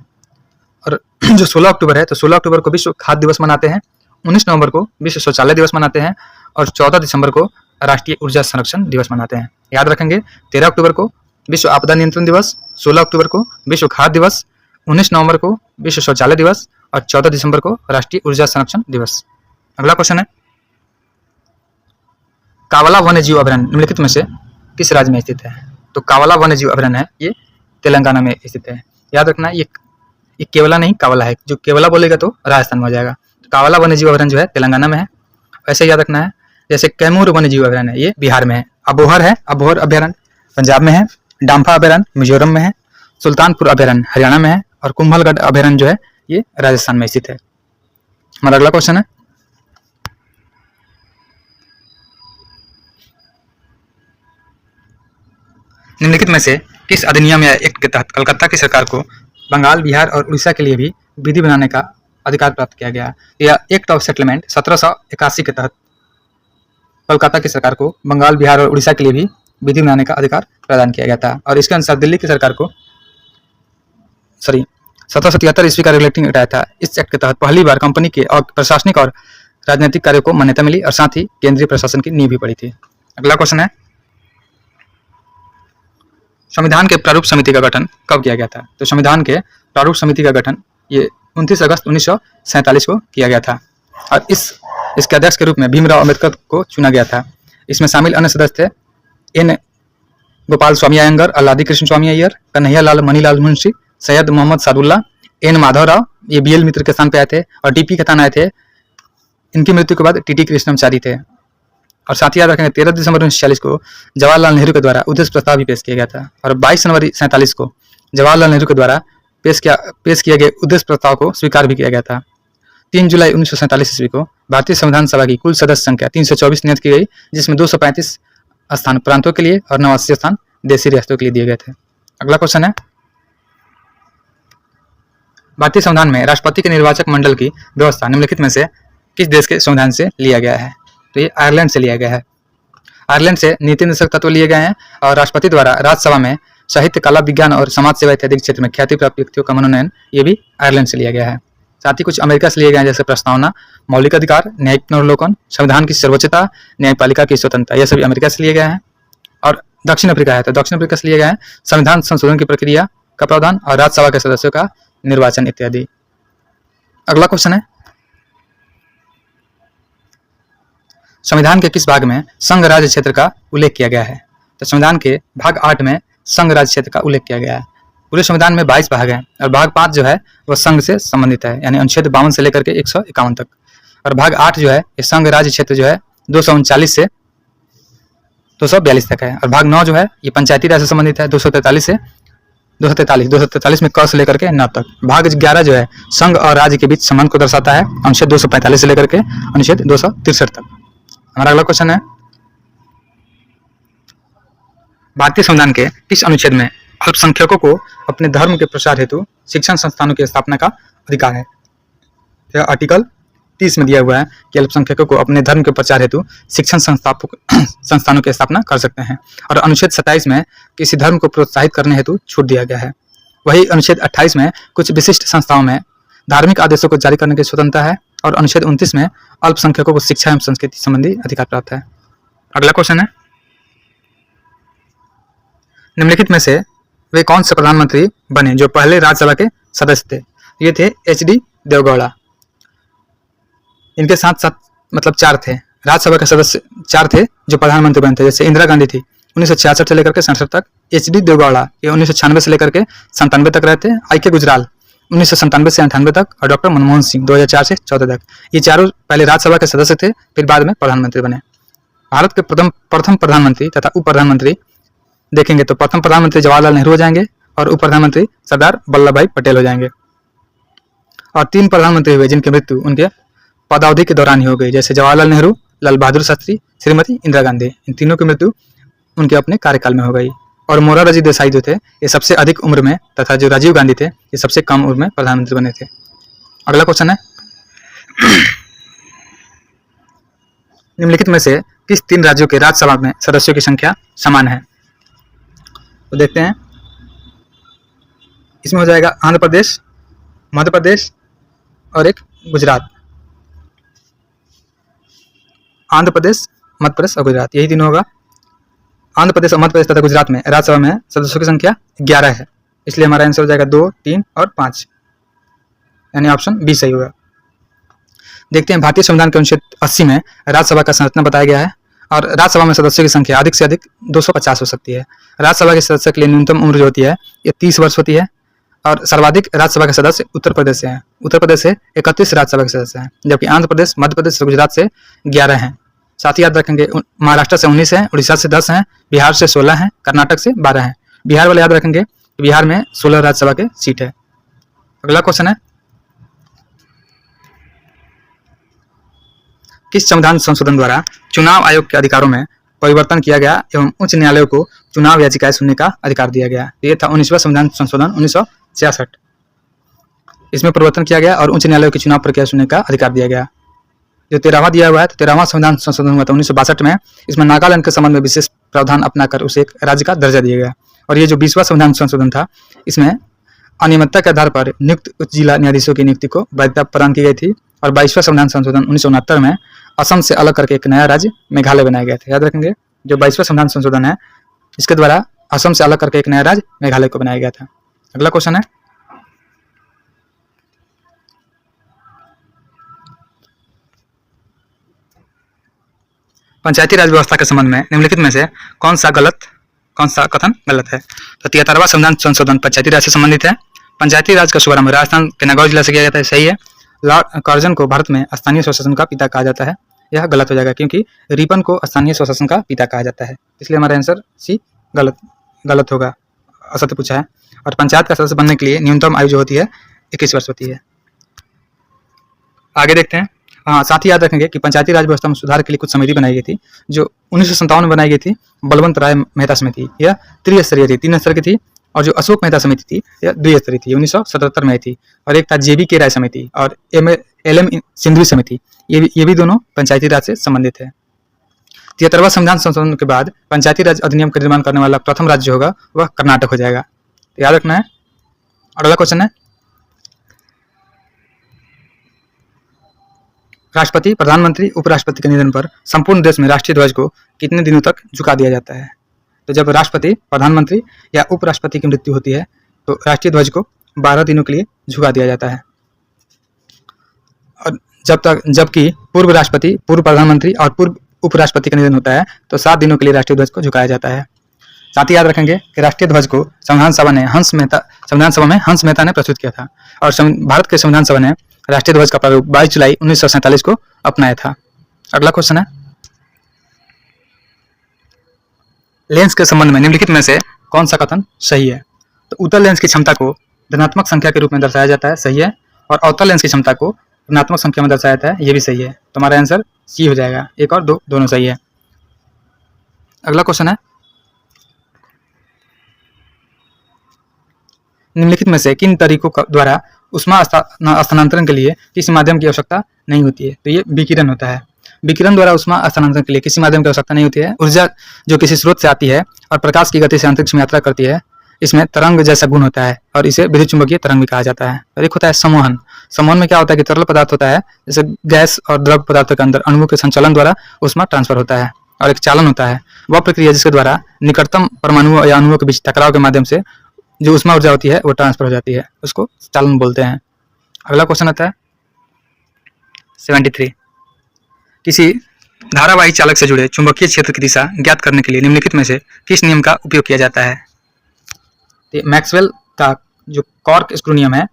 और जो 16 अक्टूबर है तो 16 अक्टूबर को विश्व खाद्य दिवस मनाते हैं, 19 नवंबर को विश्व शौचालय दिवस मनाते हैं और 14 दिसंबर को राष्ट्रीय ऊर्जा संरक्षण दिवस मनाते हैं। याद रखेंगे 13 अक्टूबर को विश्व आपदा नियंत्रण दिवस, 16 अक्टूबर को विश्व खाद्य दिवस, 19 नवंबर को विश्व शौचालय दिवस और 14 दिसंबर को राष्ट्रीय ऊर्जा संरक्षण दिवस। अगला क्वेश्चन है, कावला वन्य जीव अभयारण्य निम्नलिखित में से किस राज्य में स्थित है? तो कावला वन्य जीव अभयारण्य है ये तेलंगाना में स्थित है। याद रखना ये केवला नहीं कावला है, जो केवला बोलेगा तो राजस्थान में हो जाएगा। तो कावला वन्य जीव अभयारण्य जो है तेलंगाना में है। ऐसे याद रखना है जैसे कैमूर वन्य जीव अभयारण्य है ये बिहार में है, अबोहर अभयारण्य पंजाब में है, डाम्फा अभयारण्य मिजोरम में है, सुल्तानपुर अभयारण्य हरियाणा में है और कुंभलगढ़ अभयारण्य जो है ये राजस्थान में स्थित है। हमारा अगला क्वेश्चन है, निम्नलिखित में से किस अधिनियम या एक्ट के तहत कलकत्ता की सरकार को बंगाल, बिहार और उड़ीसा के लिए भी विधि बनाने का अधिकार प्राप्त किया गया? यह एक्ट ऑफ सेटलमेंट 1781 के तहत कोलकाता की सरकार को बंगाल, बिहार और उड़ीसा के लिए भी विधि बनाने का अधिकार प्रदान किया गया था। और इसके अनुसार दिल्ली की सरकार को 1777 ईस्वी का रेगुलेटिंग एक्ट आया था। इस एक्ट के तहत पहली बार कंपनी के और प्रशासनिक और राजनीतिक कार्यों को मान्यता मिली और साथ ही केंद्रीय प्रशासन की नींव भी पड़ी थी। अगला क्वेश्चन है, संविधान के प्रारूप समिति का गठन कब किया गया था? तो संविधान के प्रारूप समिति का गठन ये 29 अगस्त 1947 को किया गया था और इसके अध्यक्ष के रूप में भीमराव अम्बेडकर को चुना गया था। इसमें शामिल अन्य सदस्य थे एन गोपाल स्वामी अयंगर, अल्लादी कृष्ण स्वामी अय्यर, कन्हैया लाल मणिलाल मुंशी, सैयद मोहम्मद सादुल्ला, एन माधवराव, ये बीएल मित्र के स्थान पे आए थे और टीपी खतान आए थे। इनकी मृत्यु के बाद टीटी कृष्णमचारी थे। और साथ ही याद रखेंगे 13 दिसंबर 1946 को जवाहरलाल नेहरू के द्वारा उद्देश्य प्रस्ताव भी पेश किया गया था और 22 जनवरी 1947 को जवाहरलाल नेहरू के द्वारा पेश किए गए उद्देश्य प्रस्ताव को स्वीकार भी किया गया था। 3 जुलाई 1947 ईस्वी को भारतीय संविधान सभा की कुल सदस्य संख्या 324 नियत की गई, जिसमें 235 स्थान प्रांतों के लिए और 89 स्थान देशी रियासतों के लिए दिए गए थे। अगला क्वेश्चन है, भारतीय संविधान में राष्ट्रपति के निर्वाचक मंडल की व्यवस्था निम्नलिखित में से किस देश के संविधान से लिया गया है? तो ये आयरलैंड से लिया गया है। आयरलैंड से नीति निर्देशक तत्व लिए गए हैं और राष्ट्रपति द्वारा राज्यसभा में साहित्य, कला, विज्ञान और समाज सेवा इत्यादि क्षेत्र में ख्याति प्राप्त व्यक्तियों का मनोनयन ये भी आयरलैंड से लिया गया है। साथ ही कुछ अमेरिका से लिए गए हैं जैसे प्रस्तावना, मौलिक अधिकार, न्यायिक पुनर्वलोकन, संविधान की सर्वोच्चता, न्यायपालिका की स्वतंत्रता, यह सभी अमेरिका से लिए गए हैं। और दक्षिण अफ्रीका है तो दक्षिण अफ्रीका से लिए गए हैं संविधान संशोधन की प्रक्रिया का प्रावधान और राज्यसभा के सदस्यों का निर्वाचन इत्यादि। अगला क्वेश्चन है, संविधान के किस भाग में संघ राज्य क्षेत्र का उल्लेख किया गया है? तो संविधान के भाग 8 में संघ राज्य क्षेत्र का उल्लेख किया गया है। पूरे संविधान में 22 भाग हैं और भाग 5 जो है वह संघ से संबंधित है, यानी अनुच्छेद 52 से लेकर के 151 तक। और भाग 8 जो है ये संघ राज्य क्षेत्र जो है 239 से 242 तक है। और भाग 9 जो है ये पंचायती राज से संबंधित है 243 में क से लेकर के 9 तक। भाग 11 जो है संघ और राज्य के बीच संबंध को दर्शाता है, अनुच्छेद 245 से लेकर के अनुच्छेद 263 तक। हमारा अगला क्वेश्चन है, भारतीय संविधान के किस अनुच्छेद में अल्पसंख्यकों को अपने धर्म के प्रसार हेतु शिक्षण संस्थानों की स्थापना का अधिकार है? यह आर्टिकल 30 में दिया हुआ है कि अल्पसंख्यकों को अपने धर्म के प्रचार हेतु शिक्षण संस्थानों की स्थापना कर सकते हैं। और अनुच्छेद 27 में किसी धर्म को प्रोत्साहित करने हेतु छूट दिया गया है। वही अनुच्छेद 28 में कुछ विशिष्ट संस्थाओं में धार्मिक आदेशों को जारी करने की स्वतंत्रता है। और अनुच्छेद 29 में अल्पसंख्यकों को शिक्षा एवं संस्कृति संबंधी अधिकार प्राप्त है। अगला क्वेश्चन है, निम्नलिखित में से वे कौन से प्रधानमंत्री बने जो पहले राज्यसभा के सदस्य थे? ये थे HD देवगौड़ा। इनके साथ साथ मतलब 4 थे, राज्यसभा के सदस्य 4 थे जो प्रधानमंत्री बने थे, जैसे इंदिरा गांधी थी 1966 से लेकर के 67 तक, HD देवगौड़ा ये 1996 से लेकर के 97 तक रहे थे, IK गुजराल 1997 से 98 तक, और डॉक्टर मनमोहन सिंह 2004 से 14 तक। ये चारों पहले राज्यसभा के सदस्य थे, फिर बाद में प्रधानमंत्री बने। भारत के प्रथम प्रधानमंत्री तथा उप प्रधानमंत्री देखेंगे तो प्रथम प्रधानमंत्री जवाहरलाल नेहरू हो जाएंगे और उप प्रधानमंत्री सरदार वल्लभ भाई पटेल हो जाएंगे। और 3 प्रधानमंत्री हुए जिनकी मृत्यु उनके पदावधि के दौरान ही हो गई, जैसे जवाहरलाल नेहरू, लाल बहादुर शास्त्री, श्रीमती इंदिरा गांधी। इन तीनों की मृत्यु उनके अपने कार्यकाल में हो गई। और मोरारजी देसाई जो थे ये सबसे अधिक उम्र में, तथा जो राजीव गांधी थे ये सबसे कम उम्र में प्रधानमंत्री बने थे। अगला क्वेश्चन है, निम्नलिखित में से किस 3 राज्यों के राज्यसभा में सदस्यों की संख्या समान है? तो देखते हैं, इसमें हो जाएगा आंध्र प्रदेश, मध्य प्रदेश और एक गुजरात। आंध्र प्रदेश, मध्य प्रदेश और गुजरात, यही तीनों होगा। आंध्र प्रदेश और मध्य प्रदेश तथा गुजरात में राज्यसभा में सदस्यों की संख्या 11 है, इसलिए हमारा आंसर हो जाएगा 2, 3 और 5, यानी ऑप्शन बी सही होगा। देखते हैं, भारतीय संविधान के अनुच्छेद 80 में राज्यसभा का संरचना बताया गया है और राज्यसभा में सदस्यों की संख्या अधिक से अधिक 250 हो सकती है। राज्यसभा के सदस्य के लिए न्यूनतम उम्र जो होती है ये 30 वर्ष होती है और सर्वाधिक राज्यसभा के सदस्य उत्तर प्रदेश से हैं। उत्तर प्रदेश से 31 राज्यसभा के सदस्य हैं, जबकि आंध्र प्रदेश, मध्य प्रदेश और गुजरात से 11 हैं। साथ ही याद रखेंगे, महाराष्ट्र से 19 हैं, उड़ीसा से 10 हैं, बिहार से 16 हैं, कर्नाटक से 12 हैं। बिहार वाले याद रखेंगे, बिहार में 16 राज्यसभा के सीट है। अगला क्वेश्चन है, किस संविधान संशोधन द्वारा चुनाव आयोग के अधिकारों में परिवर्तन किया गया एवं उच्च न्यायालय को चुनाव याचिकाएं सुनने का अधिकार दिया गया? ये था 19वां संविधान संशोधन 1966। इसमें परिवर्तन किया गया और उच्च न्यायालय की चुनाव प्रक्रिया सुनने का अधिकार दिया गया। जो 13वां दिया हुआ है, तो 13वां संविधान संशोधन हुआ था 1962 में। इसमें नागालैंड के संबंध में विशेष प्रावधान अपनाकर उसे एक राज्य का दर्जा दिया गया। और ये जो 20वां संविधान संशोधन था, इसमें अनियमितता के आधार पर नियुक्त उच्च जिला न्यायाधीशों की नियुक्ति को वैधता प्रदान की गई थी। और 22वां संविधान संशोधन 1969 में असम से अलग करके एक नया राज्य मेघालय बनाया गया था। याद रखेंगे, जो 22वां संविधान संशोधन है इसके द्वारा असम से अलग करके एक नया राज्य मेघालय को बनाया गया था। अगला क्वेश्चन है, पंचायती राज व्यवस्था के संबंध में निम्नलिखित में से कौन सा कथन गलत है? तो 73वां संविधान संशोधन पंचायती राज से संबंधित है। पंचायती राज का शुभारंभ राजस्थान के नागौर जिला से किया जाता है, सही है। लॉर्ड कर्जन को भारत में स्थानीय स्वशासन का पिता कहा जाता है, यह गलत हो जाएगा क्योंकि रिपन को स्थानीय स्वशासन का पिता कहा जाता है, इसलिए हमारा आंसर सी गलत होगा, असत्य पूछा है। और पंचायत का सदस्य बनने के लिए न्यूनतम आयु जो होती है 21 वर्ष होती है। आगे देखते हैं। हाँ, साथ ही याद रखेंगे कि पंचायती राज व्यवस्था में सुधार के लिए कुछ समिति बनाई गई थी जो 1957 में बनाई गई थी, बलवंत राय मेहता समिति। यह त्रिस्तरीय थी, 3 स्तर की थी। और जो अशोक मेहता समिति थी यह द्विस्तरीय थी, 1977 में आई थी। और एक था JB के राय समिति और LM सिंधवी समिति, ये भी दोनों पंचायती राज से संबंधित है। 73वां संविधान संशोधन के बाद पंचायती राज अधिनियम का निर्माण करने वाला प्रथम राज्य होगा वह कर्नाटक हो जाएगा, याद रखना है। अगला क्वेश्चन है, राष्ट्रपति, प्रधानमंत्री, उपराष्ट्रपति के निधन पर संपूर्ण देश में राष्ट्रीय ध्वज को कितने दिनों तक झुका दिया जाता है? तो जब राष्ट्रपति, प्रधानमंत्री या उपराष्ट्रपति की मृत्यु होती है तो राष्ट्रीय ध्वज को 12 दिनों के लिए झुका दिया जाता है। और जबकि पूर्व राष्ट्रपति, पूर्व प्रधानमंत्री और पूर्व उपराष्ट्रपति का निधन होता है तो 7 दिनों के लिए राष्ट्रीय ध्वज को झुकाया जाता है। साथ ही याद रखेंगे कि राष्ट्रीय ध्वज को संविधान सभा में हंस मेहता ने प्रस्तुत किया था और भारत के संविधान सभा ने राष्ट्रीय ध्वज का प्रारूप 22 जुलाई 1947 को अपनाया था। अगला क्वेश्चन है, लेंस के संबंध में निम्नलिखित में से कौन सा कथन सही है? तो उत्तल लेंस की क्षमता को धनात्मक संख्या के रूप में दर्शाया जाता है, सही है। और अवतल लेंस की क्षमता को ऋणात्मक संख्या में दर्शाया जाता है, ये भी सही है। तो हमारा आंसर सी हो जाएगा, 1 और 2 दोनों सही है। अगला क्वेश्चन है, निम्नलिखित में से किन तरीकों द्वारा उष्मा स्थानांतरण के लिए किसी माध्यम की आवश्यकता नहीं होती है? तो ये विकिरण होता है। विकिरण द्वारा उष्मा स्थानांतरण के लिए किसी माध्यम की आवश्यकता नहीं होती है। ऊर्जा जो किसी स्रोत से आती है और प्रकाश की गति से अंतरिक्ष में यात्रा करती है, इसमें तरंग जैसा गुण होता है और इसे विद्युत चुंबकीय तरंग भी कहा जाता है। और एक होता है संवहन। संवहन में क्या होता है कि तरल पदार्थ होता है, जैसे गैस और द्रव पदार्थों के अंदर अणुओं के संचालन द्वारा उष्मा ट्रांसफर होता है। और एक चालन होता है, वह प्रक्रिया जिसके द्वारा निकटतम परमाणुओं या अणुओं के बीच टकराव के माध्यम से जो उष्मा ऊर्जा होती है वो ट्रांसफर हो जाती है, उसको चालन बोलते हैं। अगला क्वेश्चन आता है 73, किसी धारावाही चालक से जुड़े चुंबकीय क्षेत्र की दिशा ज्ञात करने के लिए निम्नलिखित में से किस नियम का उपयोग किया जाता है? तो मैक्सवेल का जो कॉर्क स्क्रू नियम है,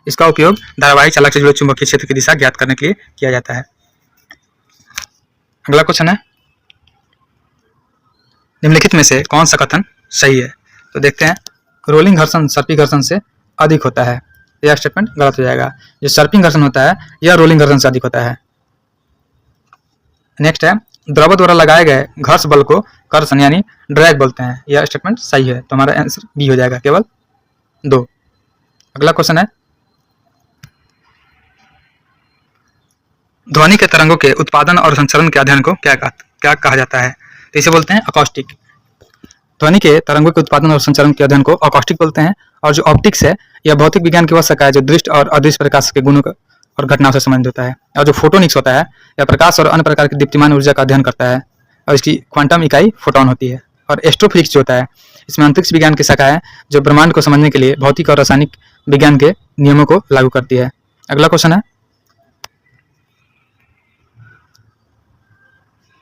इसका उपयोग धारावाही चालक से जुड़े चुंबकीय क्षेत्र की दिशा ज्ञात करने के लिए किया जाता है। अगला क्वेश्चन है, निम्नलिखित में से कौन सा कथन सही है? तो देखते हैं, रोलिंग घर्षण सर्पी घर्षण से अधिक होता है। यह स्टेटमेंट गलत हो जाएगा। जो सर्पिंग घर्षण होता है यह रोलिंग घर्षण से अधिक होता है। नेक्स्ट है, द्रव द्वारा लगाए गए घर्ष बल को कर्षण यानी ड्रैग बोलते हैं। यह स्टेटमेंट सही है, तो हमारा आंसर बी हो जाएगा, केवल 2। अगला क्वेश्चन है, ध्वनि के तरंगों के उत्पादन और संचरण के अध्ययन को क्या कहा जाता है? तो इसे बोलते हैं अकॉस्टिक। ध्वनि के तरंगों के उत्पादन और संचरण के अध्ययन को अकॉस्टिक बोलते हैं। और जो ऑप्टिक्स है यह भौतिक विज्ञान की वह शाखा है जो दृश्य और अदृश्य प्रकाश के गुणों और घटनाओं से संबंधित होता है। और जो फोटोनिक्स होता है यह प्रकाश और अन्य प्रकार की दीप्तिमान ऊर्जा का अध्ययन करता है और इसकी क्वांटम इकाई फोटोन होती है। और एस्ट्रोफिजिक्स जो होता है इसमें अंतरिक्ष विज्ञान की शाखा है जो ब्रह्मांड को समझने के लिए भौतिक और रासायनिक विज्ञान के नियमों को लागू करती है। अगला क्वेश्चन है,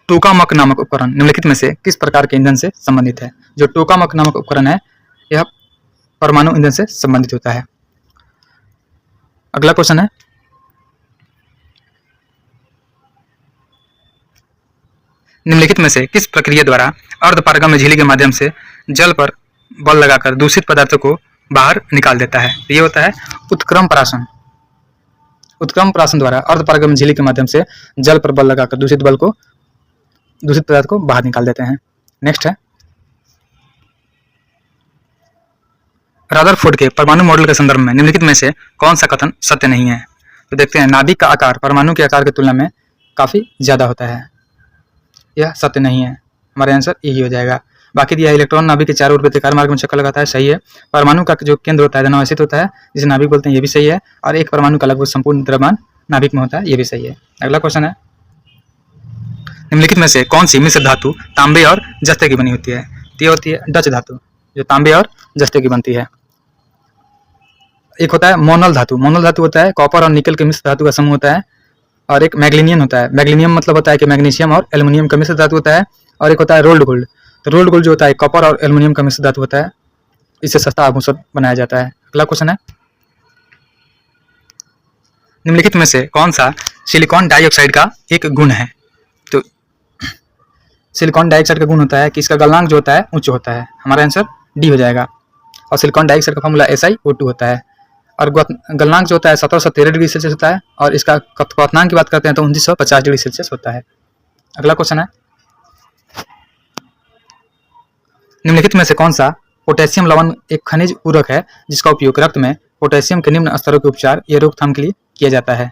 टोकामक नामक उपकरण निम्नलिखित में से किस प्रकार के ईंधन से संबंधित है? जो टोकामक नामक उपकरण है यह परमाणु ईंधन से संबंधित होता है। अगला क्वेश्चन है, निम्नलिखित में से किस प्रक्रिया द्वारा अर्धपारगम्य झिल्ली के माध्यम से जल पर बल लगाकर दूषित पदार्थों को बाहर निकाल देता है? ये होता है उत्क्रम प्राशन। उत्क्रम प्राशन द्वारा अर्धपारगम्य झिल्ली के माध्यम से जल पर बल लगाकर दूषित पदार्थ को बाहर निकाल देते हैं। नेक्स्ट है, रदरफोर्ड के परमाणु मॉडल के संदर्भ में निम्नलिखित में से कौन सा कथन सत्य नहीं है? तो देखते हैं, नाभिक का आकार परमाणु के आकार की तुलना में काफी ज्यादा होता है। यह सत्य नहीं है, हमारा आंसर यही हो जाएगा। बाकी दिया इलेक्ट्रॉन नाभिक के चारों ओर वृत्ताकार मार्ग में चक्कर लगाता है, सही है। परमाणु का जो केंद्र होता है धनावेशित होता है जिसे नाभिक बोलते हैं, ये भी सही है। और एक परमाणु का लगभग संपूर्ण द्रव्यमान नाभिक में होता है, ये भी सही है। अगला क्वेश्चन है, निम्नलिखित में से कौन सी मिश्र धातु तांबे और जस्ते की बनी होती है? तो ये होती है डच धातु, जो तांबे और जस्ते की बनती है। एक होता है मोनल धातु। मोनल धातु होता है कॉपर और निकल के मिश्र धातु का समूह होता है। और एक मैग्नीनियम होता है। मैग्नीनियम मतलब होता है कि मैग्नीशियम और एल्युमिनियम का मिश्र धातु होता है। और एक होता है रोल्ड गोल्ड। तो रोल्ड गोल्ड जो होता है कॉपर और एल्युमिनियम का मिश्र धातु होता है, इससे सस्ता आभूषण बनाया जाता है। अगला क्वेश्चन है, निम्नलिखित में से कौन सा सिलिकॉन डाइऑक्साइड का एक गुण है? तो सिलिकॉन डाइऑक्साइड का गुण होता है कि इसका गलनांक जो होता है उच्च होता है। हमारा आंसर डी हो जाएगा। और सिलिकॉन डाइऑक्साइड का फॉर्मूला SiO2 होता है। और गलनांक जो होता है 1713 डिग्री सेल्सियस होता है। और इसका क्वथनांक की बात करते हैं तो 1950 डिग्री सेल्सियस होता है। अगला क्वेश्चन है, निम्नलिखित में से कौन सा पोटेशियम लवण एक खनिज पूरक है जिसका उपयोग रक्त में पोटेशियम के निम्न स्तरों के उपचार या रोकथाम के लिए किया जाता है?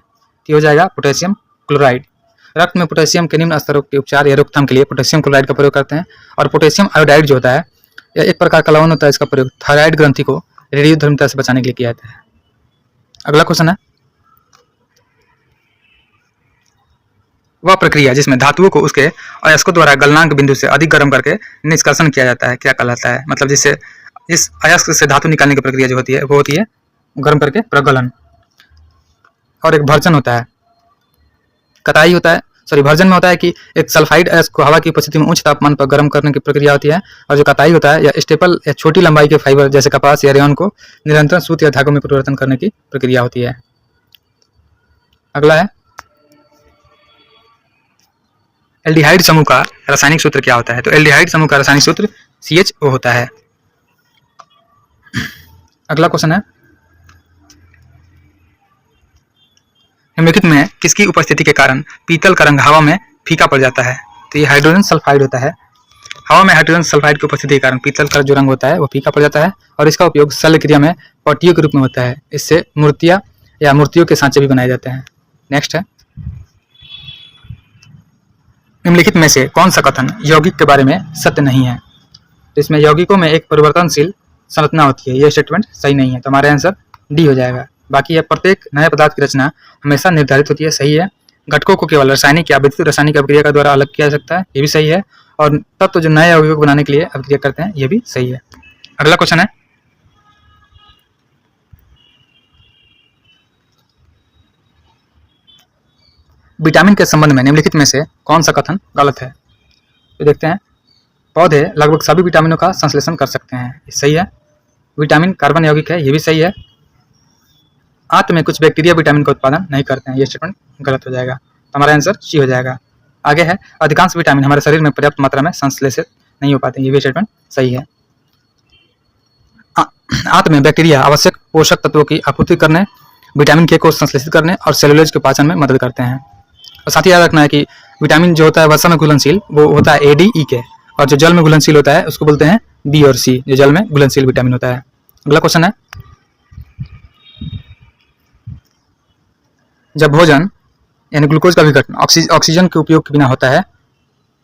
तो हो जाएगा पोटेशियम क्लोराइड। रक्त में पोटेशियम के निम्न स्तरों के उपचार या रोकथाम के लिए पोटेशियम क्लोराइड का प्रयोग करते हैं। और पोटेशियम आयोडाइड जो होता है यह एक प्रकार का लवण होता है, इसका प्रयोग थायराइड ग्रंथि को रेडियोधर्मिता से बचाने के लिए किया जाता है। अगला क्वेश्चन है, वह प्रक्रिया जिसमें धातुओं को उसके अयस्कों द्वारा गलनांक बिंदु से अधिक गर्म करके निष्कर्षण किया जाता है क्या कहलाता है? मतलब जिससे इस अयस्क से धातु निकालने की प्रक्रिया जो होती है वो होती है गर्म करके प्रगलन। और एक भर्जन होता है, कताई होता है, भर्जन में होता है कि एक सल्फाइड अयस्क को हवा की उपस्थिति में उच्च तापमान पर गर्म करने की प्रक्रिया होती है। और जो कताई होता है या स्टेपल या छोटी लंबाई के फाइबर जैसे कपास या रेयन को निरंतर सूत या धागों में परिवर्तन करने की प्रक्रिया होती है। अगला है, एल्डिहाइड समूह का रासायनिक सूत्र क्या होता है? तो एल्डिहाइड समूह का रासायनिक सूत्र CHO होता है। अगला क्वेश्चन है, निम्नलिखित में किसकी उपस्थिति के कारण पीतल का रंग हवा में फीका पड़ जाता है? तो ये हाइड्रोजन सल्फाइड होता है। हवा में हाइड्रोजन सल्फाइड की उपस्थिति के कारण पीतल का जो रंग होता है वो फीका पड़ जाता है। और इसका उपयोग शल्य क्रिया में पट्टियों के रूप में होता है। इससे मूर्तियां या मूर्तियों के सांचे भी बनाए जाते हैं। नेक्स्ट है, निम्नलिखित में से कौन सा कथन यौगिक के बारे में सत्य नहीं है? तो इसमें यौगिकों में एक परिवर्तनशील संरचना होती है, यह स्टेटमेंट सही नहीं है। तो हमारा आंसर डी हो जाएगा। बाकी यह प्रत्येक नए पदार्थ की रचना हमेशा निर्धारित होती है, सही है। घटकों को केवल रासायनिक या विद्युत रासायनिक अभिक्रिया के द्वारा अलग किया जा सकता है, ये भी सही है। और तत्व जो नए यौगिक बनाने के लिए अभिक्रिया करते हैं, ये भी सही है। अगला क्वेश्चन है, विटामिन के संबंध में निम्नलिखित में से कौन सा कथन गलत है? तो देखते हैं, पौधे लगभग सभी विटामिनों का संश्लेषण कर सकते हैं, ये सही है। विटामिन कार्बन यौगिक है, ये भी सही है। आंत में कुछ बैक्टीरिया विटामिन का उत्पादन नहीं करते हैं, ये स्टेटमेंट गलत हो जाएगा। तो हमारा आंसर सी हो जाएगा। आगे है, अधिकांश विटामिन हमारे शरीर में पर्याप्त मात्रा में संश्लेषित नहीं हो पाते, ये भी स्टेटमेंट सही है। आंत में बैक्टीरिया आवश्यक पोषक तत्वों की आपूर्ति करने, विटामिन के को संश्लेषित करने और सेलुलोज के पाचन में मदद करते हैं। और साथ ही याद रखना है कि विटामिन जो होता है वसा में घुलनशील, वो होता है ADE और जो जल में घुलनशील होता है उसको बोलते हैं B और C, जो जल में घुलनशील विटामिन होता है। अगला क्वेश्चन है, जब भोजन यानी ग्लूकोज का विघटन ऑक्सीजन के उपयोग के बिना होता है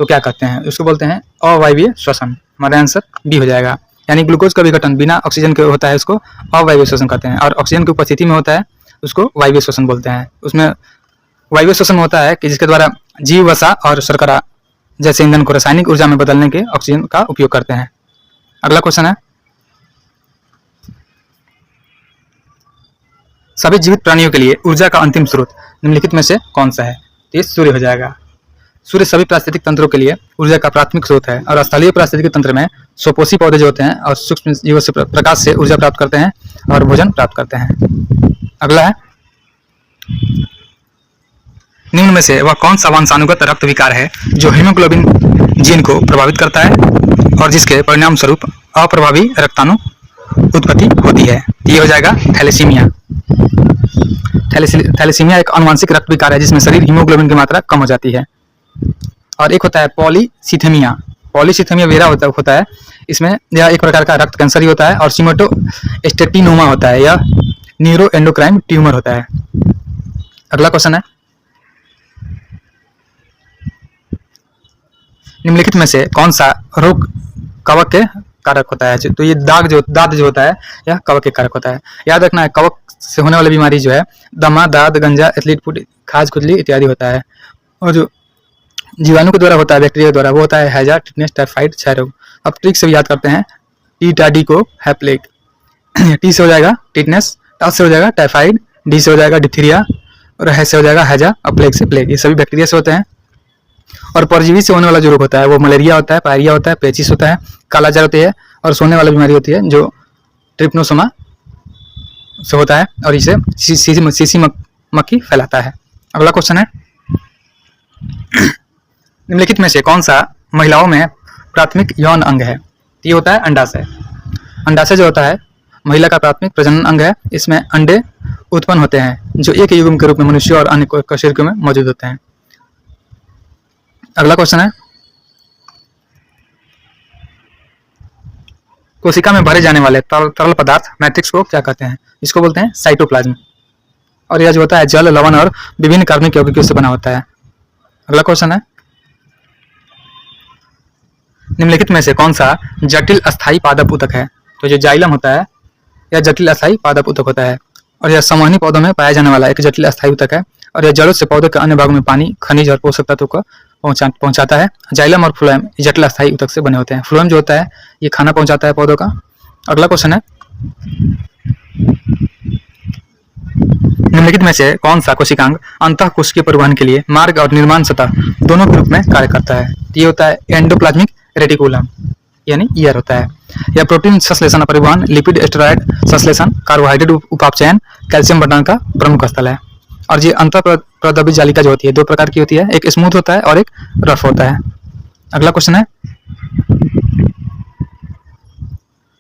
तो क्या कहते हैं? उसको बोलते हैं अवायवीय श्वसन। हमारा आंसर B हो जाएगा। यानी ग्लूकोज का विघटन बिना ऑक्सीजन के होता है, उसको अवायवीय श्वसन कहते हैं, और ऑक्सीजन की उपस्थिति में होता है उसको वायवीय श्वसन बोलते हैं। उसमें वायवीय श्वसन होता है कि जिसके द्वारा जीव वसा और शर्करा जैसे ईंधन को रासायनिक ऊर्जा में बदलने के ऑक्सीजन का उपयोग करते हैं। अगला क्वेश्चन है, सभी जीवित प्राणियों के लिए ऊर्जा का अंतिम स्रोत निम्नलिखित में से कौन सा है? तो ये सूर्य हो जाएगा। सूर्य सभी पारिस्थितिक तंत्रों के लिए ऊर्जा का प्राथमिक स्रोत है, और स्थलीय पारिस्थितिक तंत्र में स्वपोषी पौधे जो होते हैं और सूक्ष्म जीवों से प्रकाश से ऊर्जा प्राप्त करते हैं और भोजन प्राप्त करते हैं। अगला है, निम्न में से वह कौन सा वंशानुगत रक्त विकार है जो हीमोग्लोबिन जीन को प्रभावित करता है और जिसके परिणाम स्वरूप अप्रभावी रक्ताणु उत्पत्ति होती है? ये हो जाएगा थैलेसीमिया। थैलेसीमिया एक आनुवंशिक रक्त विकार है जिसमें शरीर हीमोग्लोबिन की मात्रा कम हो जाती है। और एक होता है पॉलीसीथेमिया। पॉलीसीथेमिया वेरा होता है, इसमें यह एक प्रकार का रक्त कैंसर ही होता है और सीमेटोस्टेटिनोमा होता है, यह न्यूरो एंडोक्राइन ट्यूमर होता है। अगला क्वेश्चन है, निम्नलिखित में से कौन सा रोग कवक के कारक होता है? तो ये दाद जो होता है यह कवक के कारक होता है। याद रखना है, कवक से होने वाली बीमारी जो है दमा, दाद, गंजा, एथलीट फुट, खाज, खुजली इत्यादि होता है। और जो जीवाणु के द्वारा होता है, बैक्टीरिया के द्वारा, वो होता है हैजा, टिटनेस, टाइफाइड, क्षय रोग। अब ट्रिक से भी याद करते हैं, टी टा डी को है प्लेग। टी से हो जाएगा टिटनेस, टा से हो जाएगा टाइफाइड, डी से हो जाएगा डिप्थीरिया और है से हो जाएगा हैजा और प्लेग से प्लेग। ये सभी बैक्टीरिया से होते हैं। और परजीवी से होने वाला जो रोग होता है वो मलेरिया होता है, पायरिया होता है, पेचिस होता है, कालाजार होती है और सोने वाली बीमारी होती है जो ट्रिप्नोसोमा से होता है और इसे सीसी मक्खी फैलाता है। अगला क्वेश्चन है, निम्नलिखित में से कौन सा महिलाओं में प्राथमिक यौन अंग है? ये होता है अंडाशय। अंडाशय जो होता है महिला का प्राथमिक प्रजनन अंग है। इसमें अंडे उत्पन्न होते हैं जो एक युग्म के रूप में मनुष्य और अन्य कशेरुकियों में मौजूद होते हैं। अगला क्वेश्चन है, कोशिका में भरे जाने वाले तरल पदार्थ मैट्रिक्स को क्या कहते हैं? इसको बोलते हैं साइटोप्लाज्म। और यह जो होता है जल, लवण और विभिन्न कार्बनिक यौगिकों से बना होता है। अगला क्वेश्चन है, निम्नलिखित में से कौन सा जटिल अस्थायी पादप ऊतक है? तो जो जाइलम होता है यह जटिल अस्थायी पादप ऊतक होता है और यह संवहनी पौधों में पाया जाने वाला एक जटिल अस्थायी ऊतक है और यह जड़ों से पौधों के अन्य भागों में पानी, खनिज और पोषक तत्वों को पहुंचाता है। जाइलम और फ्लोएम जटिल अस्थायी ऊतक से बने होते हैं। फ्लोएम जो होता है ये खाना पहुंचाता है पौधों का। अगला क्वेश्चन है, निम्नलिखित में से कौन सा कोशिकांग अंतःकोशिकीय परिवहन के लिए मार्ग और निर्माण सतह दोनों के रूप में कार्य करता है? ये होता है एंडोप्लाज्मिक रेटिकुलम यानी ईयर होता है। यह प्रोटीन संश्लेषण, परिवहन, लिपिड स्टेरॉयड संश्लेषण, कार्बोहाइड्रेट उपापचयन, कैल्शियम बंटन का प्रमुख स्थल है। और ये अंतःप्रद्रवी जालिका जो होती है दो प्रकार की होती है, एक स्मूथ होता है और एक रफ होता है। अगला क्वेश्चन है,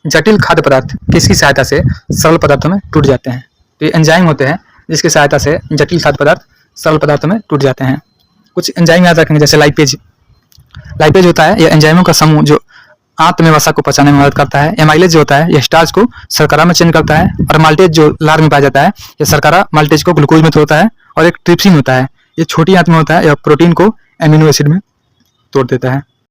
जटिल खाद्य पदार्थ किसकी सहायता से सरल पदार्थों में टूट जाते हैं? तो ये एंजाइम होते हैं जिसकी सहायता से जटिल खाद्य पदार्थ सरल पदार्थों में टूट जाते हैं। कुछ एंजाइम याद रखेंगे, जैसे लाइपेज। लाइपेज होता है यह एंजाइमों का समूह जो आंत में वसा को पचाने में मदद करता है। एमाइलेज जो होता है यह स्टार्च को शर्करा में चेंज करता है। और माल्टेज जो लार में पाया जाता है यह शर्करा माल्टेज को ग्लूकोज में तोड़ता है। और एक ट्रिप्सिन होता है, ये छोटी आंत में होता है, यह प्रोटीन को एमिनो एसिड में तोड़ देता है।